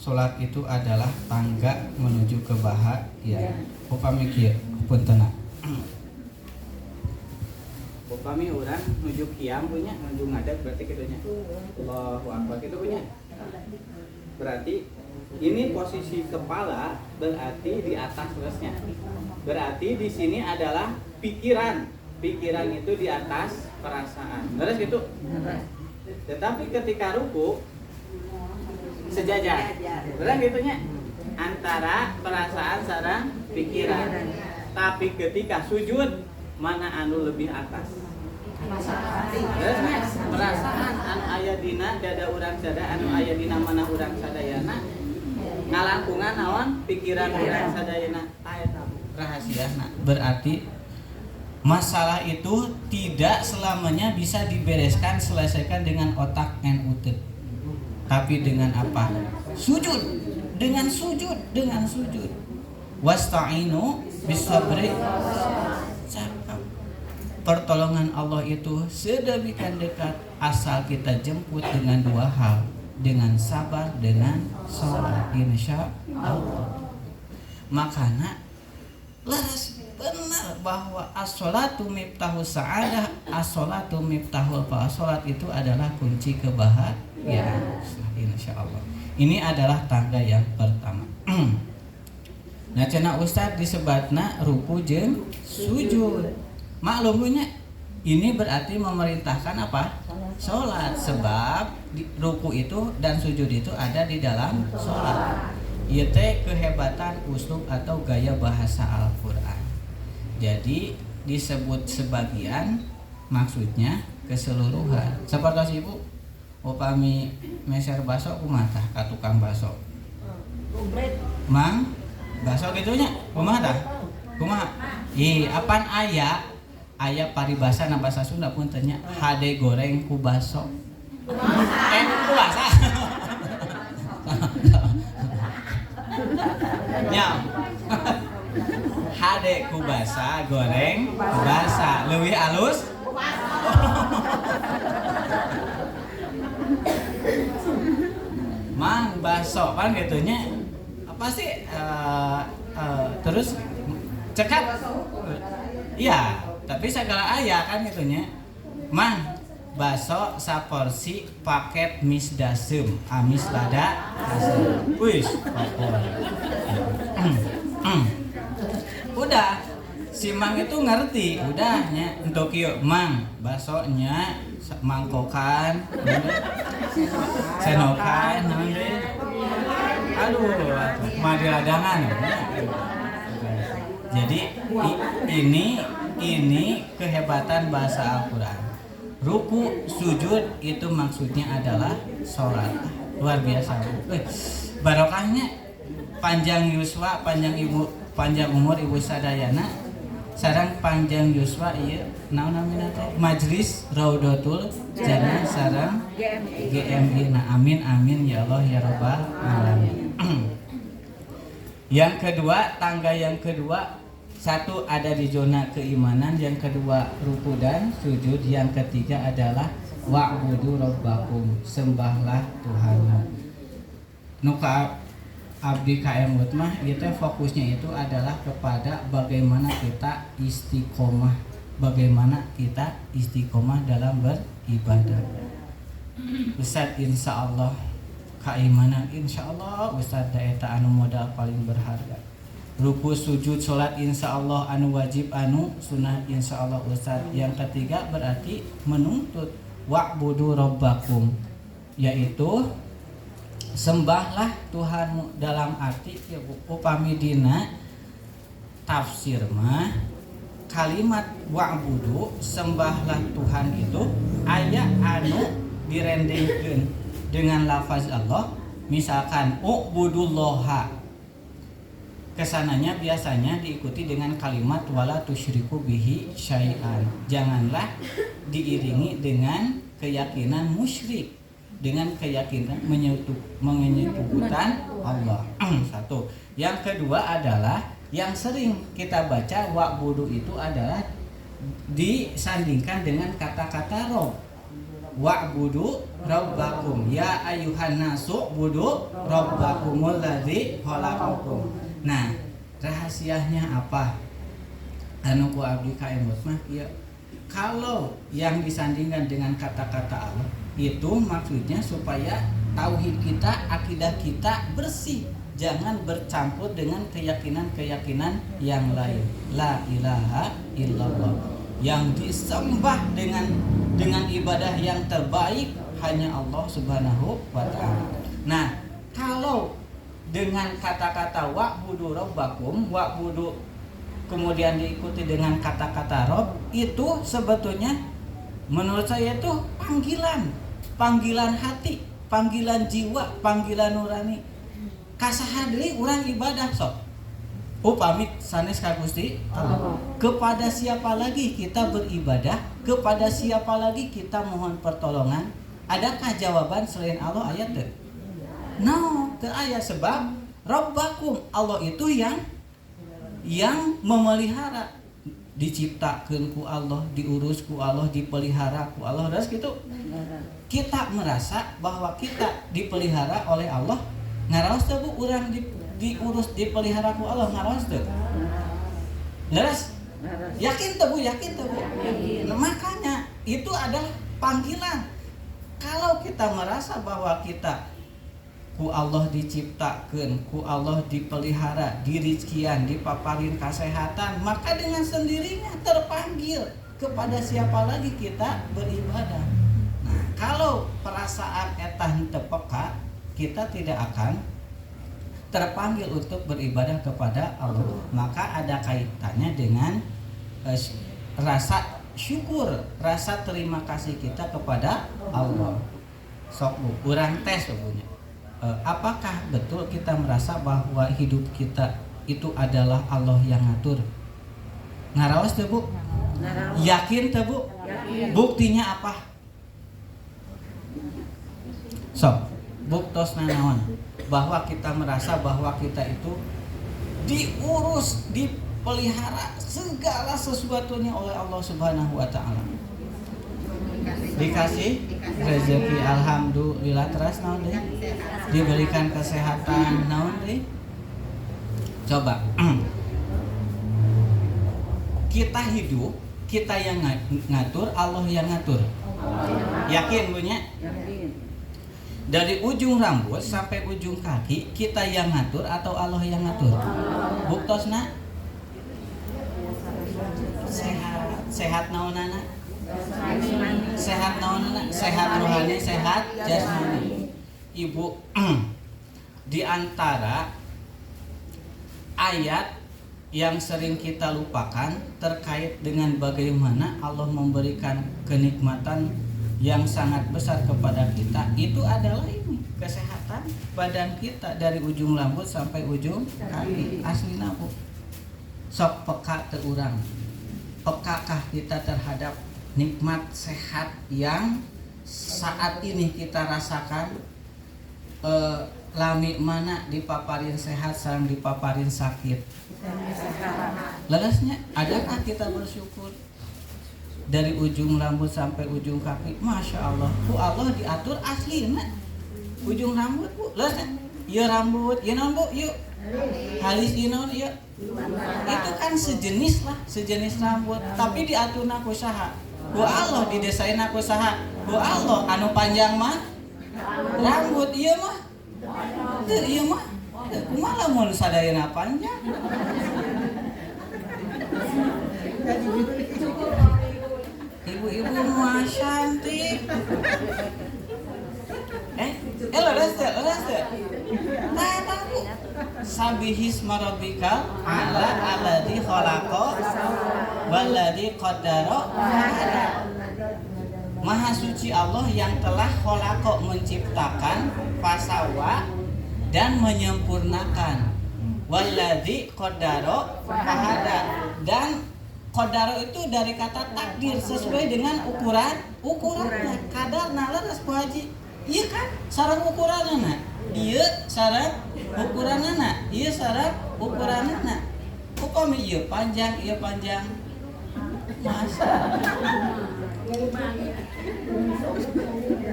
S2: sholat itu adalah tangga menuju kebahagiaan. Upami kieu punten. Upami urang nuju kiam punya nuju ngadeg berarti kitunya. Allahu akbar kitu punya. Berarti ini posisi kepala berarti di atas terusnya. Berarti di sini adalah pikiran. Pikiran itu di atas perasaan. Beres gitu. Tetapi ketika ruku sejajar. Beres gitunya. Antara perasaan sareng pikiran. Tapi ketika sujud mana anu lebih atas? Beresnya perasaan anu aya dina dada urang sada anu aya dina mana urang sadayana ngalangkungan naon pikiran urang sadayana eta rahasiana. Berarti masalah itu tidak selamanya bisa dibereskan selesaikan dengan otak NUT. Tapi dengan apa? Sujud. Dengan sujud. Wasta'inu bisabri. Cakap. Pertolongan Allah itu sedemikian dekat asal kita jemput dengan dua hal, dengan sabar, dengan sholat. Insya Allah. Makanya leres benar bahwa as-sholatu miftahus sa'adah, as-sholatu miftahul falah. Salat itu adalah kunci kebahagiaan. Insyaallah. Ini adalah tangga yang pertama. Nah cenah Ustaz disebatna ruku jeung sujud. Maklumnya ini berarti memerintahkan apa? Salat, sebab ruku itu dan sujud itu ada di dalam salat. Ieu teh kehebatan uslub atau gaya bahasa Al-Qur'an. Jadi disebut sebagian, maksudnya keseluruhan. Seperti Ibu upami meser baso kumaha ka tukang baso. Mang, baso gitunya kumaha tah? Kumaha? Apan aya paribasa na basa Sunda pun tanya hade goreng ku baso. Ku basa. Nyam. Hade ku basa, goreng ku basa. Leuwih alus? Mang baso kan gitunya. Apa sih terus cekap? Iya, tapi segala aya kan gitunya. Mang baso saporsi paket mis dasem, amis lada dasem. Wis, udah si Mang itu ngerti, udahnya untuk yuk Mang basonya mangkokan, senokan, aduh, madi ladangan. Jadi ini kehebatan bahasa Al-Quran. Ruku sujud itu maksudnya adalah sholat. Luar biasa. Barokahnya panjang yuswa, panjang umur ibu sadayana. Sarang panjang yuswa ieu naon namina teh? Majlis Raudatul Jannah sarang GMI. Nah, amin amin ya Allah ya rabbal alamin. Yang kedua, tangga yang kedua, satu ada di zona keimanan, yang kedua ruku dan sujud, yang ketiga adalah wa'budu rabbakum, sembahlah Tuhanmu. Nuka abdi KM mah itu fokusnya itu adalah kepada bagaimana kita istiqomah, bagaimana kita istiqomah dalam beribadah. Ustaz insyaallah keimanan insyaallah Ustaz daeta anu modal paling berharga. Ruku sujud salat insyaallah anu wajib anu sunnah insyaallah Ustaz. Yang ketiga berarti menuntut wa'budu rabbakum, yaitu sembahlah Tuhanmu, dalam arti ya Bu, upami dina tafsir mah kalimat wa'budu sembahlah Tuhan itu aya anu direndengkeun dengan lafaz Allah. Misalkan u'budullaha, kesananya biasanya diikuti dengan kalimat wala tusyriku bihi syai'an. Janganlah diiringi dengan keyakinan musyrik, dengan keyakinan menyekutukan Allah. Satu. Yang kedua adalah yang sering kita baca wa'budu itu adalah disandingkan dengan kata-kata rob. Wa'budu rabbakum ya ayyuhan nasu budu rabbakumul ladzi khalaqakum. Nah, rahasianya apa? Anu ku abdi ka emot mah ya, kalau yang disandingkan dengan kata-kata Allah itu maksudnya supaya tauhid kita, akidah kita bersih, jangan bercampur dengan keyakinan-keyakinan yang lain. La ilaha illallah, yang disembah dengan ibadah yang terbaik hanya Allah Subhanahu wa taala. Nah, kalau dengan kata-kata wa'budu rabbakum, wa'budu kemudian diikuti dengan kata-kata rob, itu sebetulnya menurut saya itu panggilan hati, panggilan jiwa, panggilan nurani. Kasaha deui urang ibadah sok. Upami sanes ka Gusti Allah. Kepada siapa lagi kita beribadah? Kepada siapa lagi kita mohon pertolongan? Adakah jawaban selain Allah? Ayat teu? No, teu aya, sebab Rabbakum, Allah itu yang memelihara, diciptakeun ku Allah, diurus ku Allah, dipelihara ku Allah. Terus gitu kita merasa bahwa kita dipelihara oleh Allah. Ngaraos teu Bu urang diurus dipelihara ku Allah, ngaraos teu? Leres? Yakin tuh Bu, yakin tuh Bu. Nah, makanya itu adalah panggilan. Kalau kita merasa bahwa kita ku Allah diciptakan, ku Allah dipelihara, dirizkian, dipaparin kesehatan, maka dengan sendirinya terpanggil kepada siapa lagi kita beribadah. Nah, kalau perasaan etah teu peka, kita tidak akan terpanggil untuk beribadah kepada Allah. Maka ada kaitannya dengan rasa syukur, rasa terima kasih kita kepada Allah. Sok Bu, urang tes punya. Apakah betul kita merasa bahwa hidup kita itu adalah Allah yang ngatur? Ngaraos teh Bu? Yakin teh Bu? Buktinya apa? Sok, buktosna naon? Bahwa kita merasa bahwa kita itu diurus, dipelihara segala sesuatunya oleh Allah Subhanahu wa taala. Dikasih rezeki alhamdulillah, terus naon deui? Diberikan kesehatan naon deui? Coba kita hidup, kita yang ngatur, Allah yang ngatur. Yakin punya? Dari ujung rambut sampai ujung kaki kita yang ngatur atau Allah yang ngatur? Buktosna sehat naonana? Sehat naonana? Sehat rohani, sehat jasmani. Ibu, di antara ayat yang sering kita lupakan terkait dengan bagaimana Allah memberikan kenikmatan yang sangat besar kepada kita, itu adalah ini, kesehatan badan kita dari ujung rambut sampai ujung kaki. Aslina Bu, sok peka teu urang, pekakah kita terhadap nikmat sehat yang saat ini kita rasakan? Lami mana dipaparin sehat, sareng dipaparin sakit. Leresnya, adakah kita bersyukur? Dari ujung rambut sampai ujung kaki, Masya Allah, ku Allah diatur aslina. Ujung rambut Bu, leresnya, iya rambut, iya non Bu, yuk halis iya non, iya. Itu kan sejenis lah, sejenis rambut, tapi diatur naku saha? Ku Allah didesain naku saha? Ku Allah anu panjang mah rambut, iya mah teu, iya mah kumaha lamun sadayana panjang. Ibu-ibu mah cantik. Leres teh. Nah, Bu. Sabihisma rabbikal ala alladzi khalaqa walladzi qaddara fahada. Maha suci Allah yang telah khalaqa menciptakan, fasawa dan menyempurnakan. Walladzi qaddara fahada, dan qadaro itu dari kata takdir, sesuai dengan ukurannya. Kadar leres Bu Haji. Iya kan? Sareng ukuranana. Ieu sareng ukuranana. Ieu sareng ukuranana. Upami ieu panjang, ieu panjang. Masa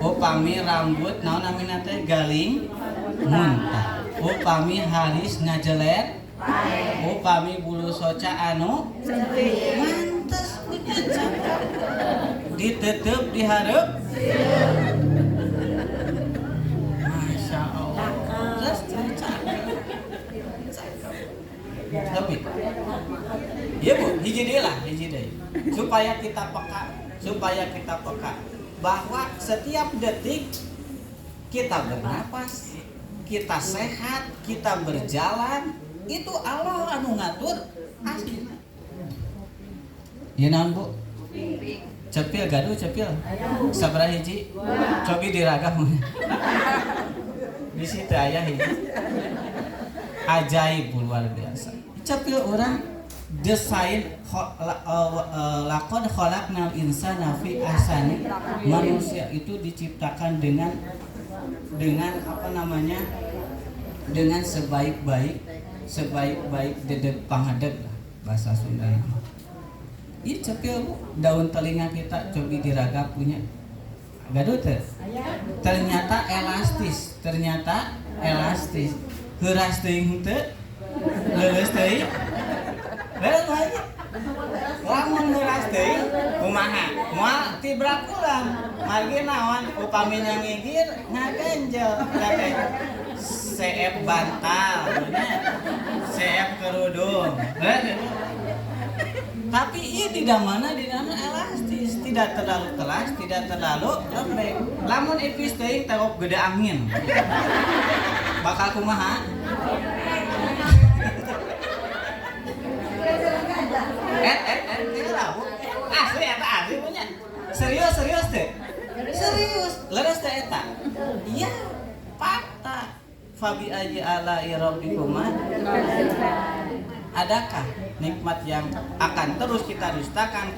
S2: upami rambut naon namina teh galing muntah. Upami halis ngajeler, upami bulu soca anu mantes punya cakap, ditutup diharap. Masya Allah, terus cakap. Tapi iya Bu, hiji deui supaya kita peka bahwa setiap detik kita bernapas, kita sehat, kita berjalan, itu Allah anu ngatur aslina. Ieu naon Bu? Cepil gaduh cepil. Sabaraha hiji? Cobi diragam. Di situ aya hiji. Ajaib luar biasa. Cepil orang desain laqad khalaqnal insana fi ahsani. Manusia itu diciptakan dengan apa namanya? Dengan sebaik-baik dedeg pangadeg lah bahasa Sunda. Ieu cepil daun telinga kita cobi diragap punya. Gaduh teh. Ternyata elastis. Heuras teuing teu leuleus teuing. Leres lagi. Lamun nguras teuing kumaha? Moal ti brakulan. Margi naon upami ngigir ngagenjel teh. CF bantal, CF kerudung. Tapi iya tidak mana elastis, tidak terlalu keras, tidak terlalu lembek. Lamun ipis teuing tangop gede angin. Bakal kumaha? Asli eta asli punya. Serius teh. Serius. Leres teh eta. Iya. Fakta. Fabi aji ala irobikuma. Adakah nikmat yang akan terus kita dustakan?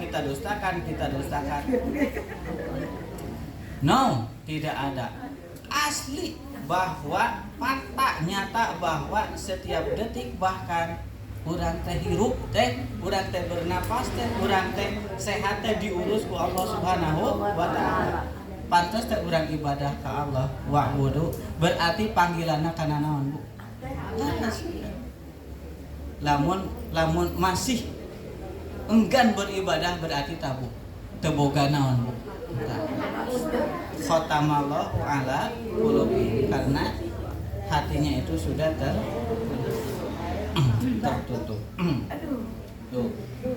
S2: No, tidak ada. Asli bahwa fakta nyata bahwa setiap detik bahkan urang teh hirup teh, urang teh bernapas teh, urang teh sehat teh diurus ku Allah Subhanahu wa taala. Pantes teh urang ibadah ka Allah wa'budu berarti panggilanna kana naon, Bu? Lamun masih enggan beribadah berarti tabu. Teu boga naon, Bu? Khatamallahu ala qulubi karena hatinya itu sudah tertutup. Tuh.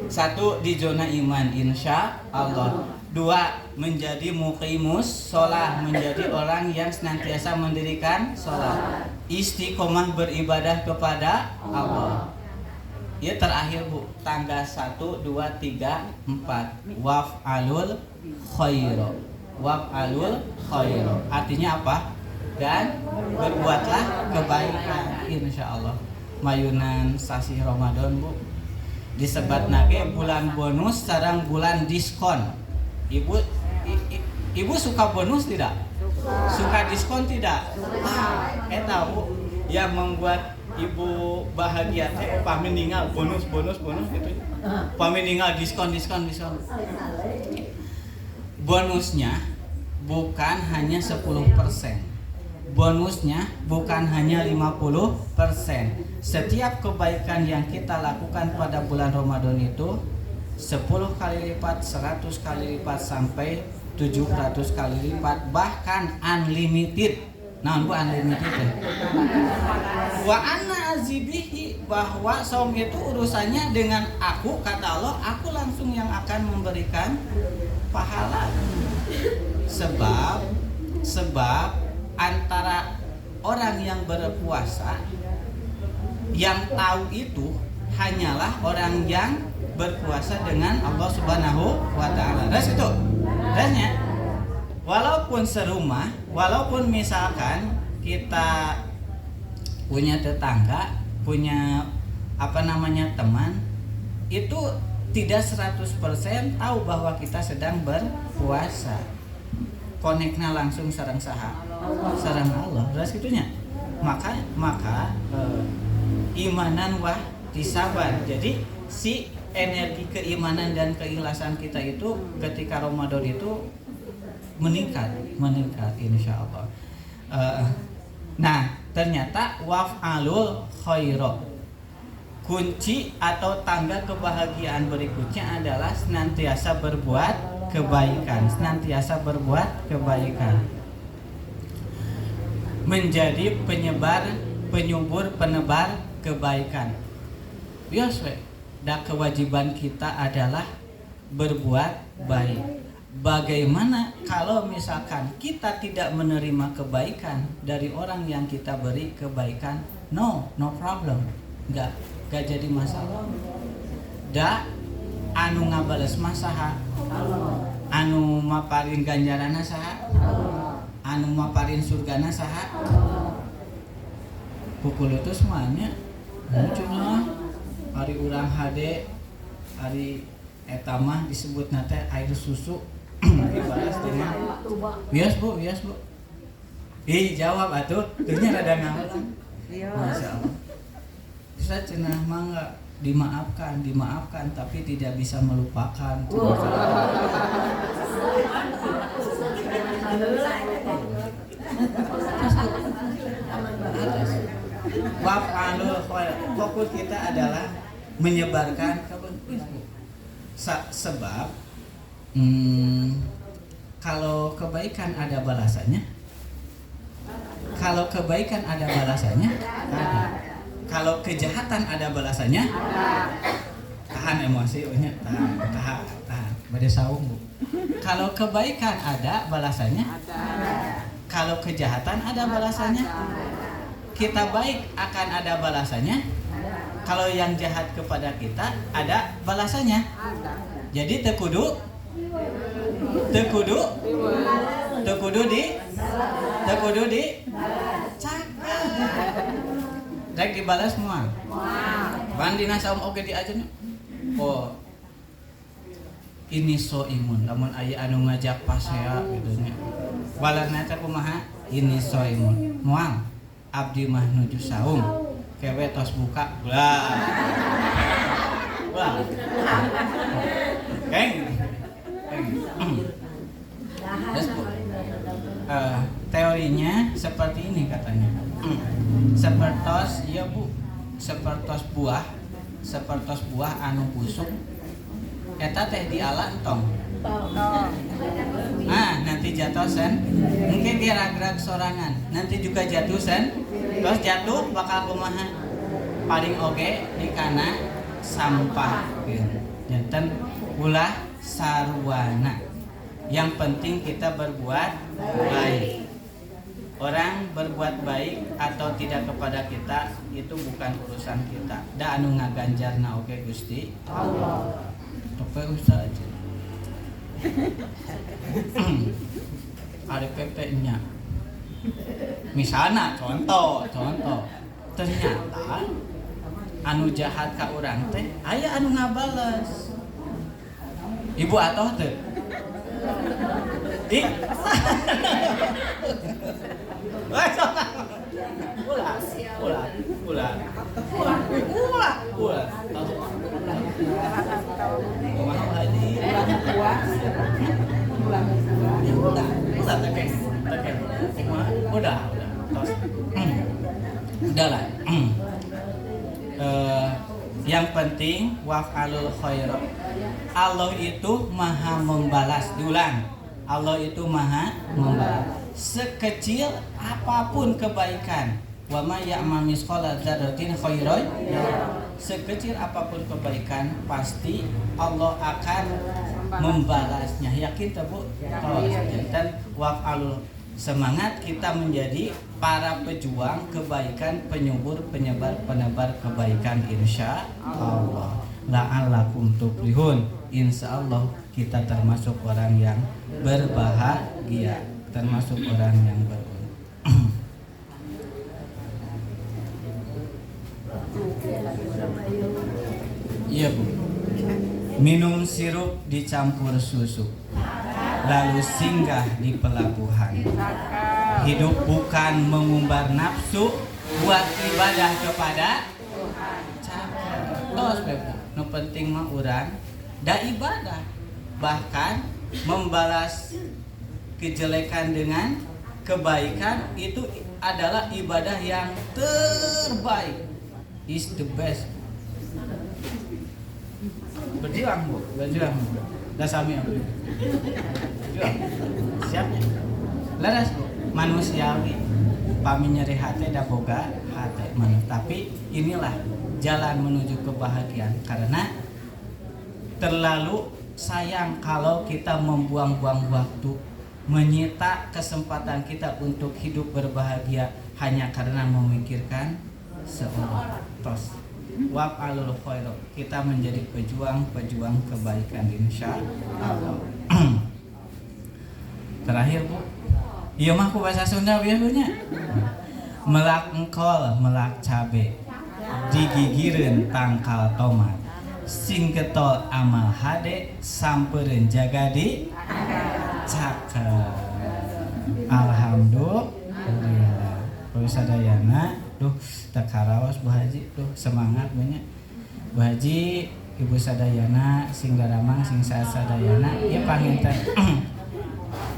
S2: 1 di zona iman insya Allah. 2 menjadi muqimus sholat, menjadi orang yang senantiasa mendirikan sholat, istiqomah beribadah kepada Allah. Ya terakhir, Bu, tangga 1, 2, 3, 4 waf'alul khairu. Waf'alul khairu artinya apa? Dan berbuatlah kebaikan insyaallah. Mayunan sasi Ramadan, Bu, disebat nage bulan bonus sareng bulan diskon. Ibu suka bonus tidak? Suka diskon tidak? Eta, Bu, yang membuat ibu bahagia teh pami ninggal bonus gitu. Pami ninggal diskon. Bonusnya bukan hanya 10%. Bonusnya bukan hanya 50%. Setiap kebaikan yang kita lakukan pada bulan Ramadan itu 10 kali lipat, 100 kali lipat, sampai 700 kali lipat, bahkan unlimited. Nah, Bu, unlimited ya. Wa anna azibihi, bahwa saum itu urusannya dengan aku, kata Allah, aku langsung yang akan memberikan pahala. Sebab antara orang yang berpuasa yang tahu itu hanyalah orang yang berpuasa dengan Allah Subhanahu wa taala. Terus itu. Terusnya, walaupun serumah, walaupun misalkan kita punya tetangga, punya teman, itu tidak 100% tahu bahwa kita sedang berpuasa. Konekna langsung sareng saha? Sareng Allah. Terus itunya. Maka imanan wah tisaban. Jadi si energi keimanan dan keikhlasan kita itu ketika Ramadan itu meningkat insya Allah. Nah, ternyata waf'alul khairu, kunci atau tangga kebahagiaan berikutnya adalah senantiasa berbuat kebaikan, menjadi penyubur penebar kebaikan. Biasa dan kewajiban kita adalah berbuat baik. Bagaimana kalau misalkan kita tidak menerima kebaikan dari orang yang kita beri kebaikan? No problem. Enggak jadi masalah. Anu ngabales masaha, anu maparin ganjarana saha, anu maparin surgana saha. Pukul itu semuanya cuma hari urang hade, hari etamah disebut nate air susu dibalas dengan bias bu. Jawab atuh, terusnya rada ngawalan. Masya Allah. Bisa cenah mangga dimaafkan tapi tidak bisa melupakan. Waf'alul khair. Fokus kita adalah menyebarkan sebab kalau kebaikan ada balasannya, kalau kebaikan ada balasannya, ada. Kalau kejahatan ada balasannya, tahan emosi, tahan. Bade saung bu. Kalau kebaikan ada balasannya, kalau kejahatan ada balasannya. Kita baik akan ada balasannya. Kalau yang jahat kepada kita ada balasannya. Jadi tekudu di cakap. Rek dibalas semua. Bandina saum oge diajarnya. Oh. Ini so imun, lamun aya anu ngajak pasea gitu nya. Walarna teh kumaha? Ini so imun. Moal abdi mah nuju saum. Kewe tos buka. Wah. Teorinya seperti ini katanya. Sepertos iya Bu, sepertos buah anu busuk. Eta teh diala entong. Nah, nanti jatuh sen. Mungkin dia gerak sorangan. Nanti juga jatuh sen. Terus jatuh bakal kumaha? Paling oge di kana sampah. Janten ulah sarwana. Yang penting kita berbuat baik. Orang berbuat baik atau tidak kepada kita itu bukan urusan kita. Da anu ngaganjarna oge Gusti Allah. Topeng usah aja. Ada PP-nya. Misalnya contoh ternyata anu jahat ka urang teh aya anu ngabales. Ibu atoh teh. Ih. Ulah. Udahlah. Yang penting waf'alul khaira. Allah itu maha membalas. Diulang. Allah itu maha membalas. Sekecil apapun kebaikan. Wa may ya'mal mithqala dzarratin khairan. Sekecil apapun kebaikan pasti Allah akan membalasnya. Yakin tak Bu? Dan waf'alul, semangat kita menjadi para pejuang kebaikan, penyubur, penyebar, penebar kebaikan insya Allah. La'allakum tuflihun. Insya Allah kita termasuk orang yang berbahagia, termasuk orang yang beruntung. Iya Bu. Minum sirup dicampur susu, lalu singgah di pelabuhan. Hidup bukan mengumbar nafsu, buat ibadah kepada tos bebu. Nu penting mah urang da ibadah, bahkan membalas kejelekan dengan kebaikan itu adalah ibadah yang terbaik, is the best. Berjuang Bu, berjuang. Dah sami aku. Berjuang. Siapnya. Laras Bu, manusiawi pami nyeri hati da boga hati mana. Tapi inilah jalan menuju kebahagiaan, karena terlalu sayang kalau kita membuang-buang waktu, menyita kesempatan kita untuk hidup berbahagia hanya karena memikirkan seorang. Tos waf'alul khaira, kita menjadi pejuang kebaikan insya Allah. Terakhir Bu, iya mah ku bahasa Sunda biasanya melak engkol, melak cabe, digigireun tangkal tomat, sing getol amal hade, sampereun jaga di cakep. Alhamdulillah. Kalau sadayana duh tak karaos Bu Haji, duh semangat banyak Bu Haji, Ibu sadayana sing garamang sing saat sadayana ieu panginten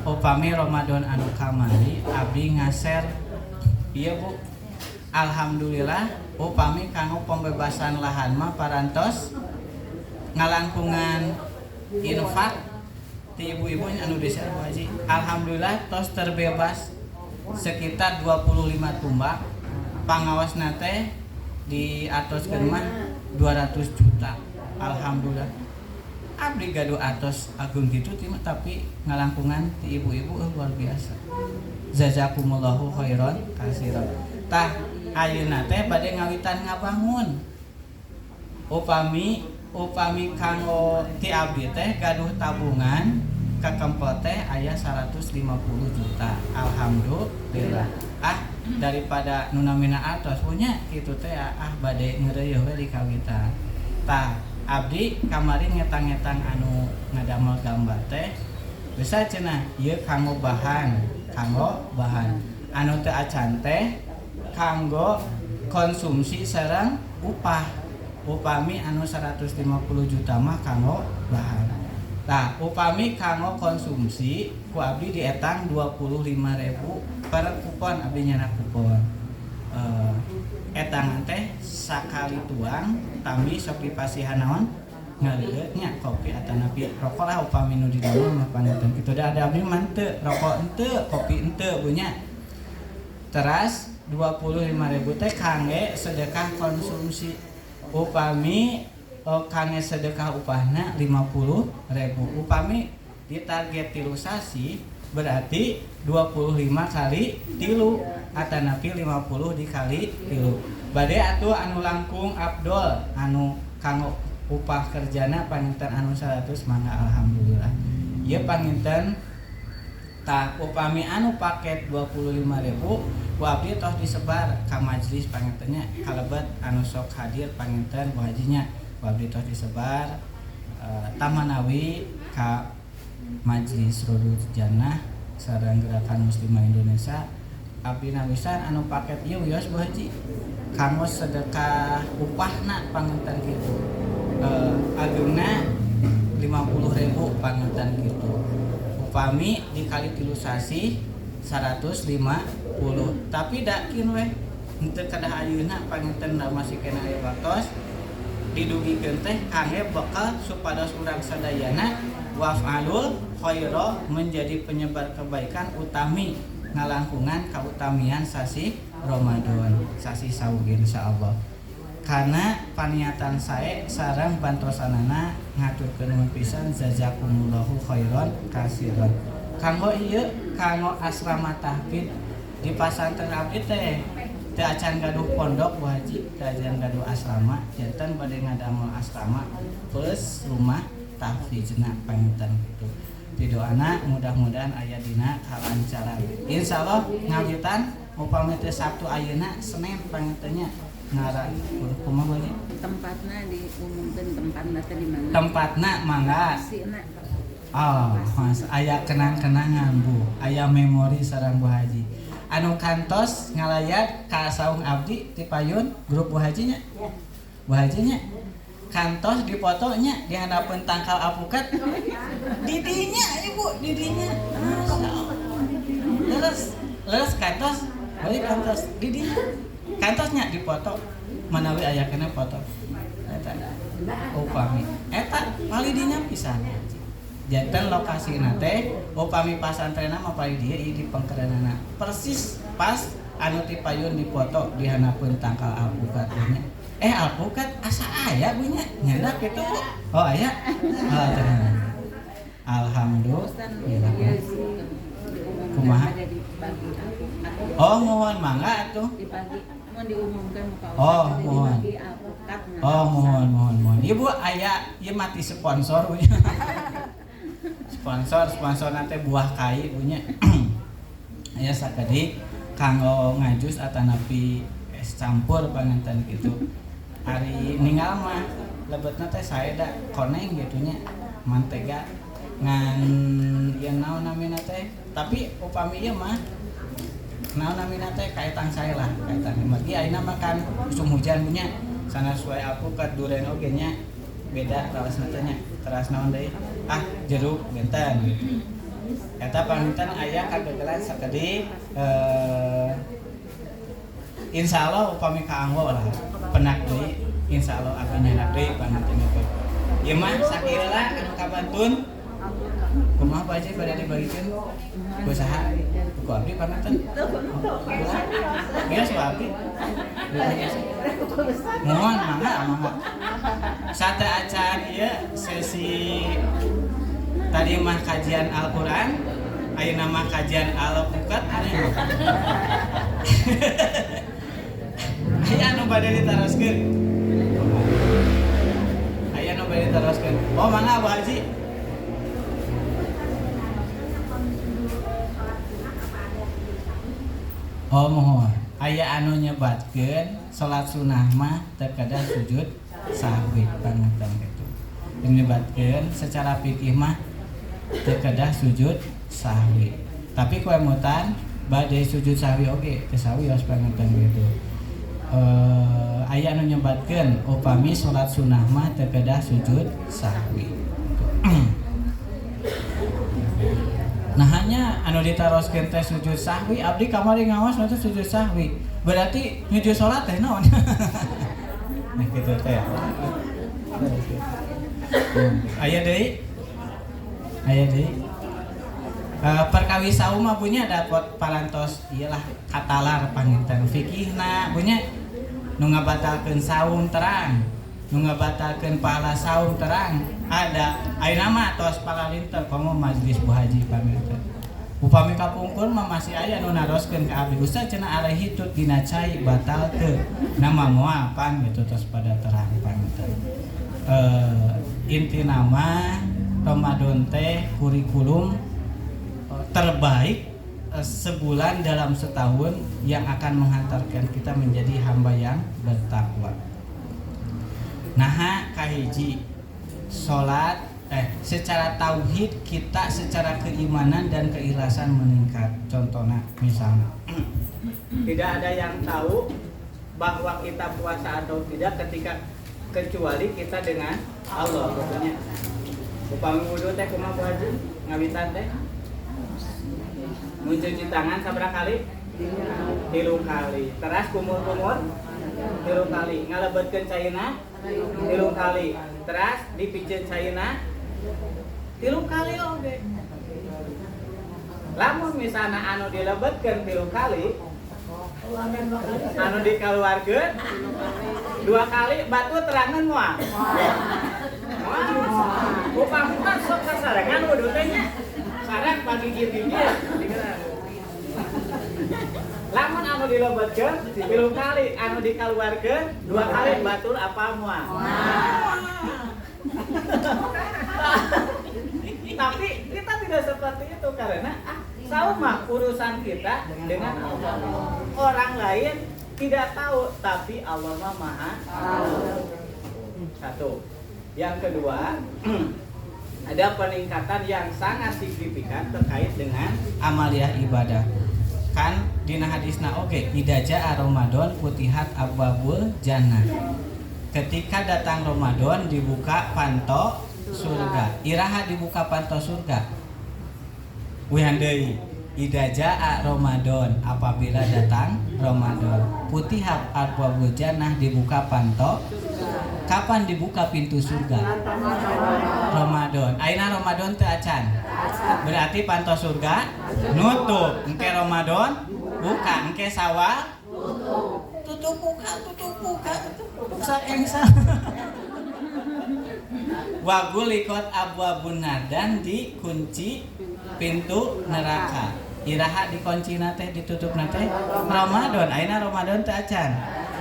S2: upami Ramadan anu kamari abdi ngaser ieu Bu alhamdulillah upami kanggo pembebasan lahan mah parantos ngalangkungan infak ti ibu-ibu anu desa Bu Haji. Alhamdulillah tos terbebas sekitar 25 tumbak. Pangawas nate di atos mah 200 juta. Alhamdulillah. Abdi gaduh atos agung gitu tapi ngalangkungan ti ibu-ibu luar biasa. Jazakumullahu khairan katsiran. Tah ayeuna teh bade ngawitan ngabangun. Upami kanggo ti abdi teh gaduh tabungan kakempot teh aya 150 juta. Alhamdulillah. Daripada nunamina atos punya kitu teh bade ngeureuyeuh we di kawitan. Tah abdi kamari ngetang-ngetang anu ngadamel gambar teh bisa cenah ieu kanggo bahan anu teu acan teh kanggo konsumsi sareng upami anu 150 juta mah kanggo bahan. Tah upami kanggo konsumsi ku abdi dietang 25.000 per kupon abdi nyana kupon. Etangan teh sakali tuang tambi sok dipasihan naon ngalieu nya kopi atanapi rokok lah upami nu di dalam mah paneuteun kitu da ada abdi mah teu rokok henteu kopi henteu punya. Teras 25.000 teh kangge sedekah konsumsi. Upami kangge sedekah upahna 50.000. Upami ditarget tilu sasi berarti 25 kali tilu atanapi 50 dikali tilu. Bade atuh anu langkung Abdul anu kanggo upah kerjana panginten anu 100 mangga alhamdulillah. Ieu panginten tah upami anu paket 25.000 ku abdi tos disebar ka majelis pangintennya kalebet anu sok hadir panginten Bu Hajinya ku abdi tos disebar tamanawi ka majelis Rodul Jannah sareng Gerakan Muslimah Indonesia. Abdi nawisan anu paket ieu wios Bu Haji kanggo sedekah upahna panginten kitu. Agungna 50.000 panginten kitu. Upami dikali tilu sasi 150. Tapi dakin we henteu kadah ayeuna panginten da masih kena aya waktos didugikeun teh kangge bekal supados urang sadayana waf'alul khaira menjadi penyebar kebaikan utami ngalangkungan kautamian sasi Ramadan sasi sauge insyaallah. Karena paniatan sae sareng bantosanana ngaturkeun nuhun pisan jazakumullahu khairan katsiran. Kanggo ieu kanggo asrama tahfidz di pasantren abdi teh teu acan gaduh pondok Bu Haji, teu acan gaduh asrama, janten bade ngadamel asrama plus rumah tahfidzna panginten kitu. Pidoana mudah-mudahan aya dina kalancaran. Insyaallah ngawitan upami teh Sabtu ayeuna Senin pangintennya ngara kumaha bae
S3: Tempatna diumumkeun tempatna teh di mana?
S2: Tempatna mangga.
S3: Sina.
S2: Oh, Mas aya kenang-kenangan Bu, aya memori sareng Bu Haji. Anu kantos ngalayat ka saung abdi ti payun grup Bu Hajinya. Bu Hajinya kantos dipotonya di hadapan tangkal apukat didinya ibu didinya leres kantos balik kantos didinya kantosnya dipoto manawi aya kena foto eta upami eta palidinya pisan janten lokasi nate upami pasantrenna mah pali dieu di pengkerenana persis pas anu ti payun dipoto di hadapan tangkal apukat nya alpukat asa aya punya nyandak gitu. Oh aya. Alhamdulillah. Kumaha? Oh mohon mangga atuh.
S3: Mau diumumkan muka.
S2: Oh mohon. Oh mohon. Ibu aya ieu mati sponsor punya. Sponsor nanti buah kai punya. Aya sakadi kanggo ngajus atanapi es campur panganten gitu. Hari ninggal mah lebetna teh sae da koneng gitunya mantega ngan ieu naon namina teh tapi upami ieu mah naon namina teh kaetang sae lah kaetang magi ayeuna mah kan musim hujan punya sanes wae alpukat duren oge nya beda raosna teh nya teras naon deui jeruk benten eta panginten aya kagegelan sakedi insya Allah upami kaanggo lah penak deui insya Allah abdi nyanak deui panganten itu ieu mah sakira anu kabantun kumaha Pak Haji pada dibagikeun usaha ku abdi panganten biasa abdi mohon mangga sate acan ieu sesi tadi mah kajian Al-Qur'an ayeuna mah kajian Al-Fuqat aya anu bade ditaroskeun oh mana Abu Haji oh mohon aya anu nyebatkeun salat sunah mah teu kada sujud sahwi panganten kitu nyebatkeun secara fikih mah teu kada sujud sahwi tapi ku emutan bade sujud sahwi oge teu sawios panganten kitu aya anu nyebatkeun upami salat sunah mah teu kedah sujud sahwi. Nah hanya anu ditaroskeun teh sujud sahwi abdi kamari ngaos teh sujud sahwi. Berarti nuju salat teh naon? Nah kitu teh. Aya deui. Perkawi saum mah punya dapat parantos iyalah katalar panginten fikihna punya nu ngabatalkeun saum terang nu ngabatalkeun pahala saum terang ada ayeuna mah tos palalinter komo majlis Bu Haji panginten upami kapungkur mah masih aya nu naroskeun ka abdi ustaz cenah alaihi tut dina cai batalkeun nama moal pan gitu tos pada terang panginten inti nama Ramadan teh kurikulum terbaik sebulan dalam setahun yang akan menghantarkan kita menjadi hamba yang bertakwa. Nah, kahiji salat secara tauhid kita secara keimanan dan keikhlasan meningkat. Contohnya misalnya tidak ada yang tahu bahwa kita puasa atau tidak kecuali kita dengan Allah tentunya. Upami wudu teh kumaha Bu Haji? Ngawitan teh mencuci tangan sabaraha kali? 3 kali. Teras kumur-kumur 3 kali. Ngalebetkeun cairna 3 kali. Teras dipijeun cairna 3 kali oge. Lamun misalna anu dilebetkeun 3 kali, anu dikaluarkeun 2 kali batu terangan moal. Upami sok kasarengan wudu teh nya. Sareng pagi gigi-gigi. Lamun anu dilebetkeun 3 kali, anu dikaluarkeun 2 kali batur apa moal. Tapi kita tidak seperti itu karena saum mah urusan kita dengan Allah. Orang lain tidak tahu tapi Allah mah Maha tahu. Satu. Yang kedua, ada peningkatan yang sangat signifikan terkait dengan amaliyah ibadah. Kan dina hadisna oge idza jaa Ramadan futihat abwabul jannah. Ketika datang Ramadan dibuka panto surga. Iraha dibuka panto surga. Wihan deui idza jaa Ramadan apabila datang Ramadan futihat abwabul jannah dibuka panto. Kapan dibuka pintu surga? Ramadan. Ayeuna Ramadan teu acan. Berarti panto surga nutup. Engke Ramadan buka, engke Sawal tutup buka. Saengsa. Wa guliqat abwabun nar dan dikunci pintu neraka. Iraha dikuncina teh ditutupna teh Ramadan. Ayeuna Ramadan teu acan.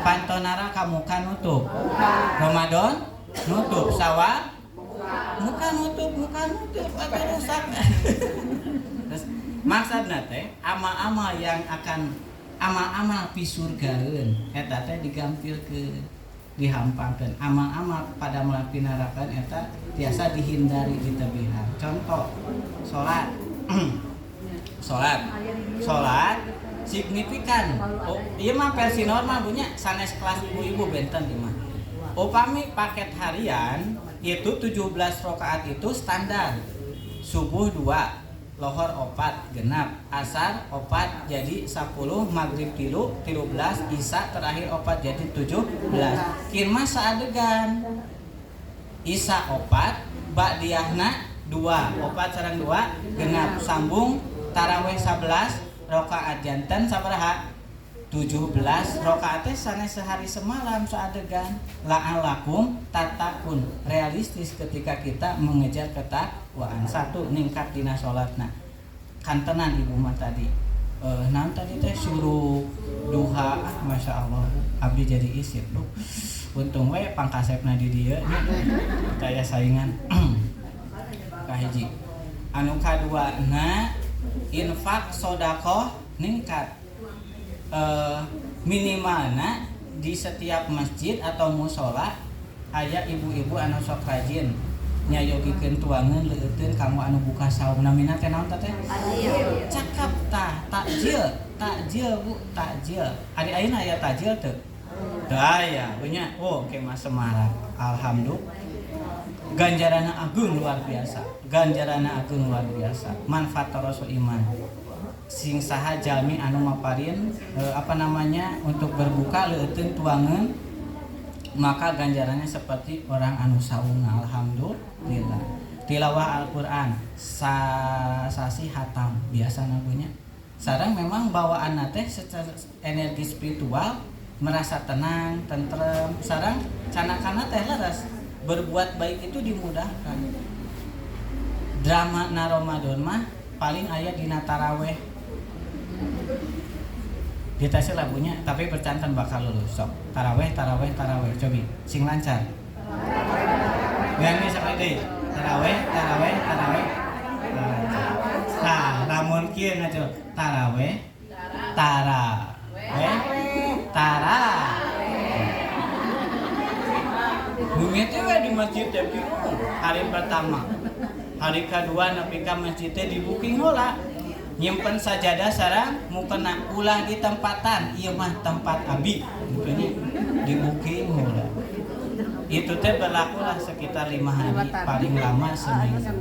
S2: Panto neraka muka nutup. Ramadan nutup. Sawal muka nutup atau rusak. Terus maksudna teh amal-amal yang akan amal-amal pisurgaeun eta teh digampilkeun, dihampangkeun. Amal-amal pada melapi neraka eta tiasa dihindari ditebihan. Contoh salat. Salat signifikan. Oh, ieu mah versi normal punya sanes kelas ibu-ibu benten ieu mah. Upami paket harian itu 17 rakaat itu standar. Subuh 2, lohor opat genap, asar opat jadi 10, maghrib 13, isya terakhir opat jadi 17. Kieu mah saadegan. Isya opat, ba'diyahna 2, opat sareng 2 genap, sambung tarawih 11 rakaat janten sabaraha 17 rakaat teh sanes sehari semalam saadegan. La'alakum tatakun, realistis ketika kita mengejar ketakwaan. 1 ningkat dina salatna. Kantenan ibu mah tadi naon tadi teh suruh duha, masya Allah abdi jadi isip duh. Untung we pangkasepna di dieu daya saingan. Kahiji anu kaduana infak sodaqoh ningkat. Minimalna di setiap masjid atau musola aya ibu-ibu anu sok rajin nyayogikeun tuangan leuteun kamu anu buka saum namina teh naon teh? Cakap tah takjil Bu, takjil. Ari ayeuna aya takjil teu? Teu aya, nya. Oh, ke mah semarak. Alhamdulillah. Ganjarana agung luar biasa. Manfaat rasul iman. Sing saha jalmi anu maparin untuk berbuka leuteun tuangan, maka ganjarannya seperti orang anu saum. Alhamdulillah. Tilawah Al-Qur'an sasi hatam biasana punya. Sareng memang bawaanna teh secara energi spiritual merasa tenang, tentrem. Sareng canakana teh leres. Berbuat baik itu dimudahkan. Drama na Ramadan mah paling aya dina taraweh. Ditasi lagunya tapi bercantan bakal lulus. Sok taraweh cobi sing lancar. Ganti sampai deui. Taraweh. Nah, lamun kieu ngaco taraweh. Bumi teh we di masjid teh hari pertama. Hari kedua nepi ka masjid teh di booking heula. Nyimpen sajadah sareng mukena ulah di tempatan, ieu mah tempat abi. Mukanya di booking heula. Itu teh berlakulah sekitar 5 hari, paling lama seminggu.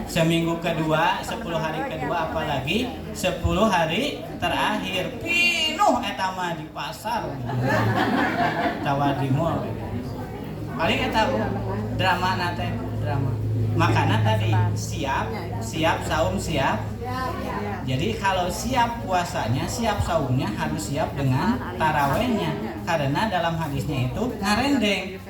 S2: Seminggu kedua, 10 hari kedua apalagi 10 hari terakhir pinuh eta mah di pasar. Tawa di mall. Paling eta drama nate drama. Makanya tadi siap saum siap. Jadi kalau siap puasanya, siap saumnya harus siap dengan tarawehnya. Karena dalam hadisnya itu ngarendeng.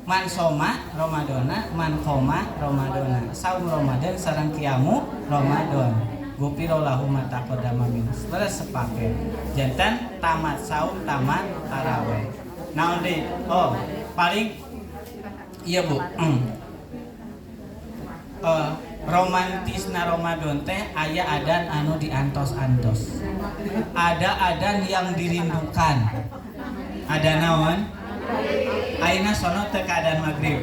S2: Man soma Ramadana, man koma Ramadana. Saum Ramadan sareng kiamu Ramadan. Gupiro lahu ma taqaddama min. Terus sepaket. Jantan tamat saum, tamat taraweh. Naon deui? Oh, paling iya Bu. Romantisna Ramadan teh aya adan anu diantos-antos. Ada adan yang dirindukan. Ada naon? Ayeuna sono teh keadaan maghrib.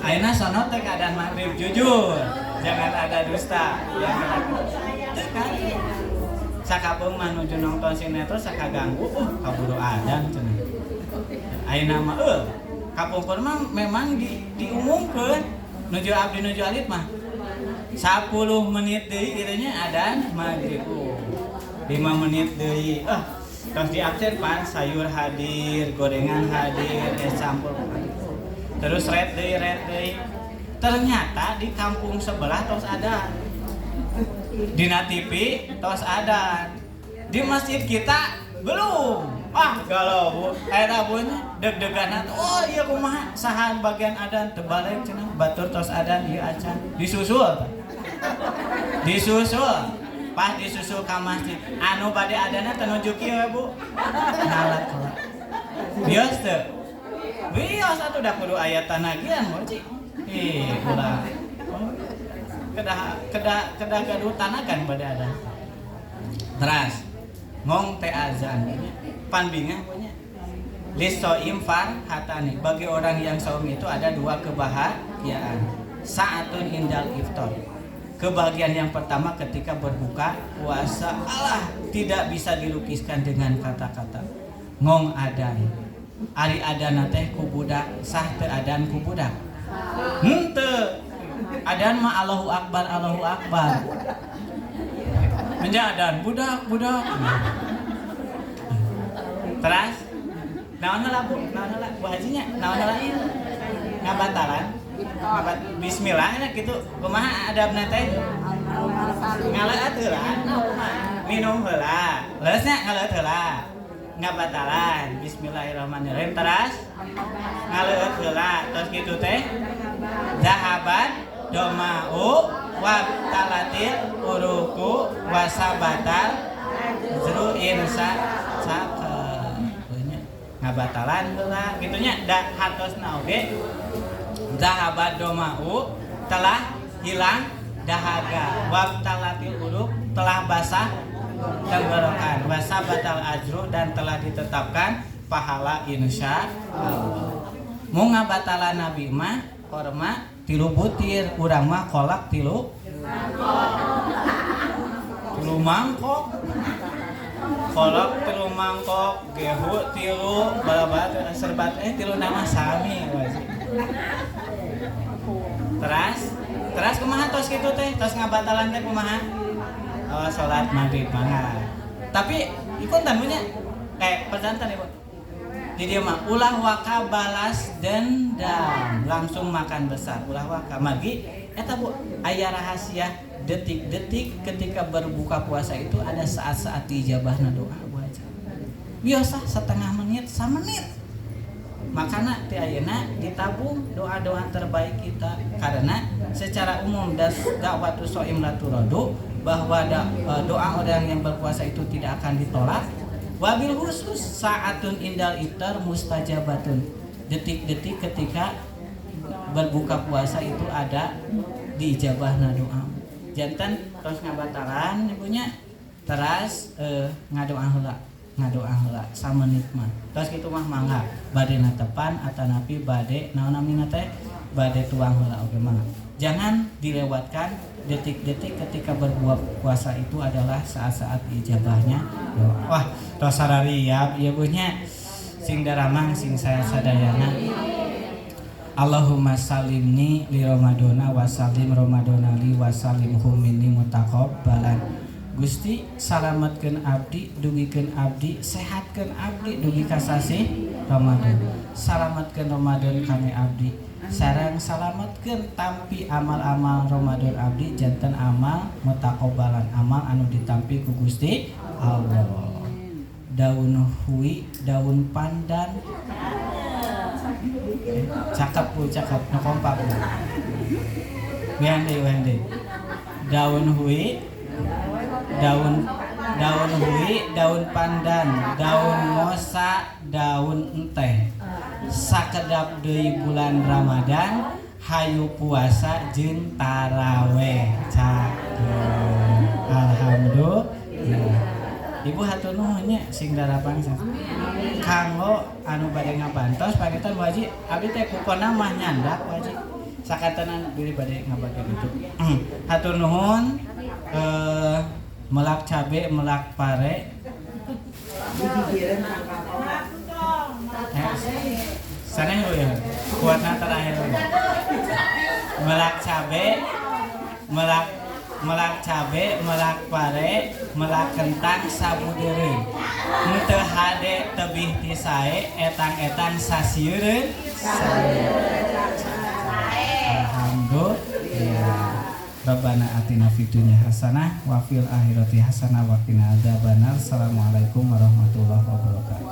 S2: Ayeuna sono teh keadaan maghrib, jujur. Jangan ada dusta. Sakabeung mah nuju nonton sinetron sakaganggu, kaburu adan cenah. Ayeuna mah kapungkur mah memang diumumkeun. Nuju abdi nuju alit mah 10 menit deui kitu nya adzan maghrib. 5 menit deui. Terus di absen pan sayur hadir, gorengan hadir, es campur. Terus red deui. Ternyata di kampung sebelah tos ada. Dina TV tos ada. Di masjid kita belum. Galau Bu. Eta bunyi deg-deganan. Oh iya kumaha sahan bagian adan teu balik cenah batur tos adan ieu acan. Disusul. Pas disusul ka masjid. Anu bade adanna teu nuju kieu Bu. Nalak heula. Bios teu? Bios atuh da kudu aya tanagian moal Ci. Ulah. Kedah gaduh tanagan bade adan. Teras. Ngong teh azan. Pan bingung punya. Lisoim farhatani. Bagi orang yang saum itu ada 2 kebahagiaan. Saatun indal iftar. Kebahagiaan yang pertama ketika berbuka puasa. Allah tidak bisa dilukiskan dengan kata-kata. Ngong adan. Ari adan teh ku budak, sah teu adan ku budak. Henteu. Adan mah Allahu Akbar, Allahu Akbar. Menja adan budak. Terus naon heula Bu? Naon heula? Bu hajinya naon heula? Ngabatalan. Bismillah nya kitu. Kumaha adabna teh? Ngaleut heula. Minum heula. Leusnya ngaleut heula. Ngabatalan. Bismillahirrahmanirrahim. Terus ngaleut heula. Terus kitu teh zahaban doma'u wa talatil uruku wa sabatal zru'in ngabatalan heula gitunya da hatosna oge zahaban doma'u telah hilang dahaga wa talatil uruk telah basah tenggorokan wa sabatal ajru dan telah ditetapkan pahala insyaallah. Mun ngabatalan nabi mah korma 3 butir, urang mah kolak 3 mangkok. Kolak 3 mangkok, gehu 3, bala-bala serbat 3 nama sami wajib. Terus kumaha tos kitu teh? Tos ngabatalan teh kumaha? Oh, salat maghrib mangga. Tapi ikut tamunya kayak pesantan Ibu. Di dia mah ulah waka balas dendam langsung makan besar ulah waka magi eta Bu aya rahasia detik-detik ketika berbuka puasa itu ada saat-saat dijabahna doa Bu aja biasa setengah menit 1 menit makana ti ayeuna ditabung doa-doa terbaik kita karena secara umum dakwatu shaim la turadu bahwa doa orang yang berpuasa itu tidak akan ditolak. Wabil khusus saatun indal iftar mustajabatun. Detik-detik ketika berbuka puasa itu ada diijabahna doa. Jantan terus ngabatalan ibunya terus ngadoa heula samenit mah. Terus kitu mah mangga bade natepan atanapi bade naon namina teh bade tuang heula oge mangga. Jangan dilewatkan detik-detik ketika berbuka puasa itu adalah saat-saat ijabahnya doa. Wah, tos sarariap ieu buhnya sing daramang sing saya sadayana. Allahumma salimni li Ramadana wa salim Ramadana li wa salimhu minni mutaqabbalan. Gusti salametkeun abdi, dugikeun abdi, sehatkeun abdi dugi ka sasi Ramadan. Salametkeun Ramadan kami abdi. Sareng salametkeun tampi amal-amal Ramadan abdi janten amal mutaqabbalan amal anu ditampi ku Gusti Allah. Daun hui, daun pandan. Cakep Bu, cakep nu kompak Bu. Wende. Daun hui, daun pandan, daun mosa, daun enteh. Sakedap deui bulan Ramadan hayu puasa jeung taraweh. Alhamdulillah. Ibu hatur nuhun nya sing darapang kanggo anu bade ngabantos pagitan wajib abdi teh kukona mah nyandak wajib sakatanan biri bade ngabage gitu. Hatur nuhun melak cabe melak pare sana ya kuatna terakhir melak cabe melak pare melak kentang sabudeureun teu hade tebih ti sae etang-etang sasieureun alhamdulillah. Rabbana atina fid dunya hasanah wa fil akhirati hasanah wa qina adzabannar. Assalamualaikum warahmatullahi wabarakatuh.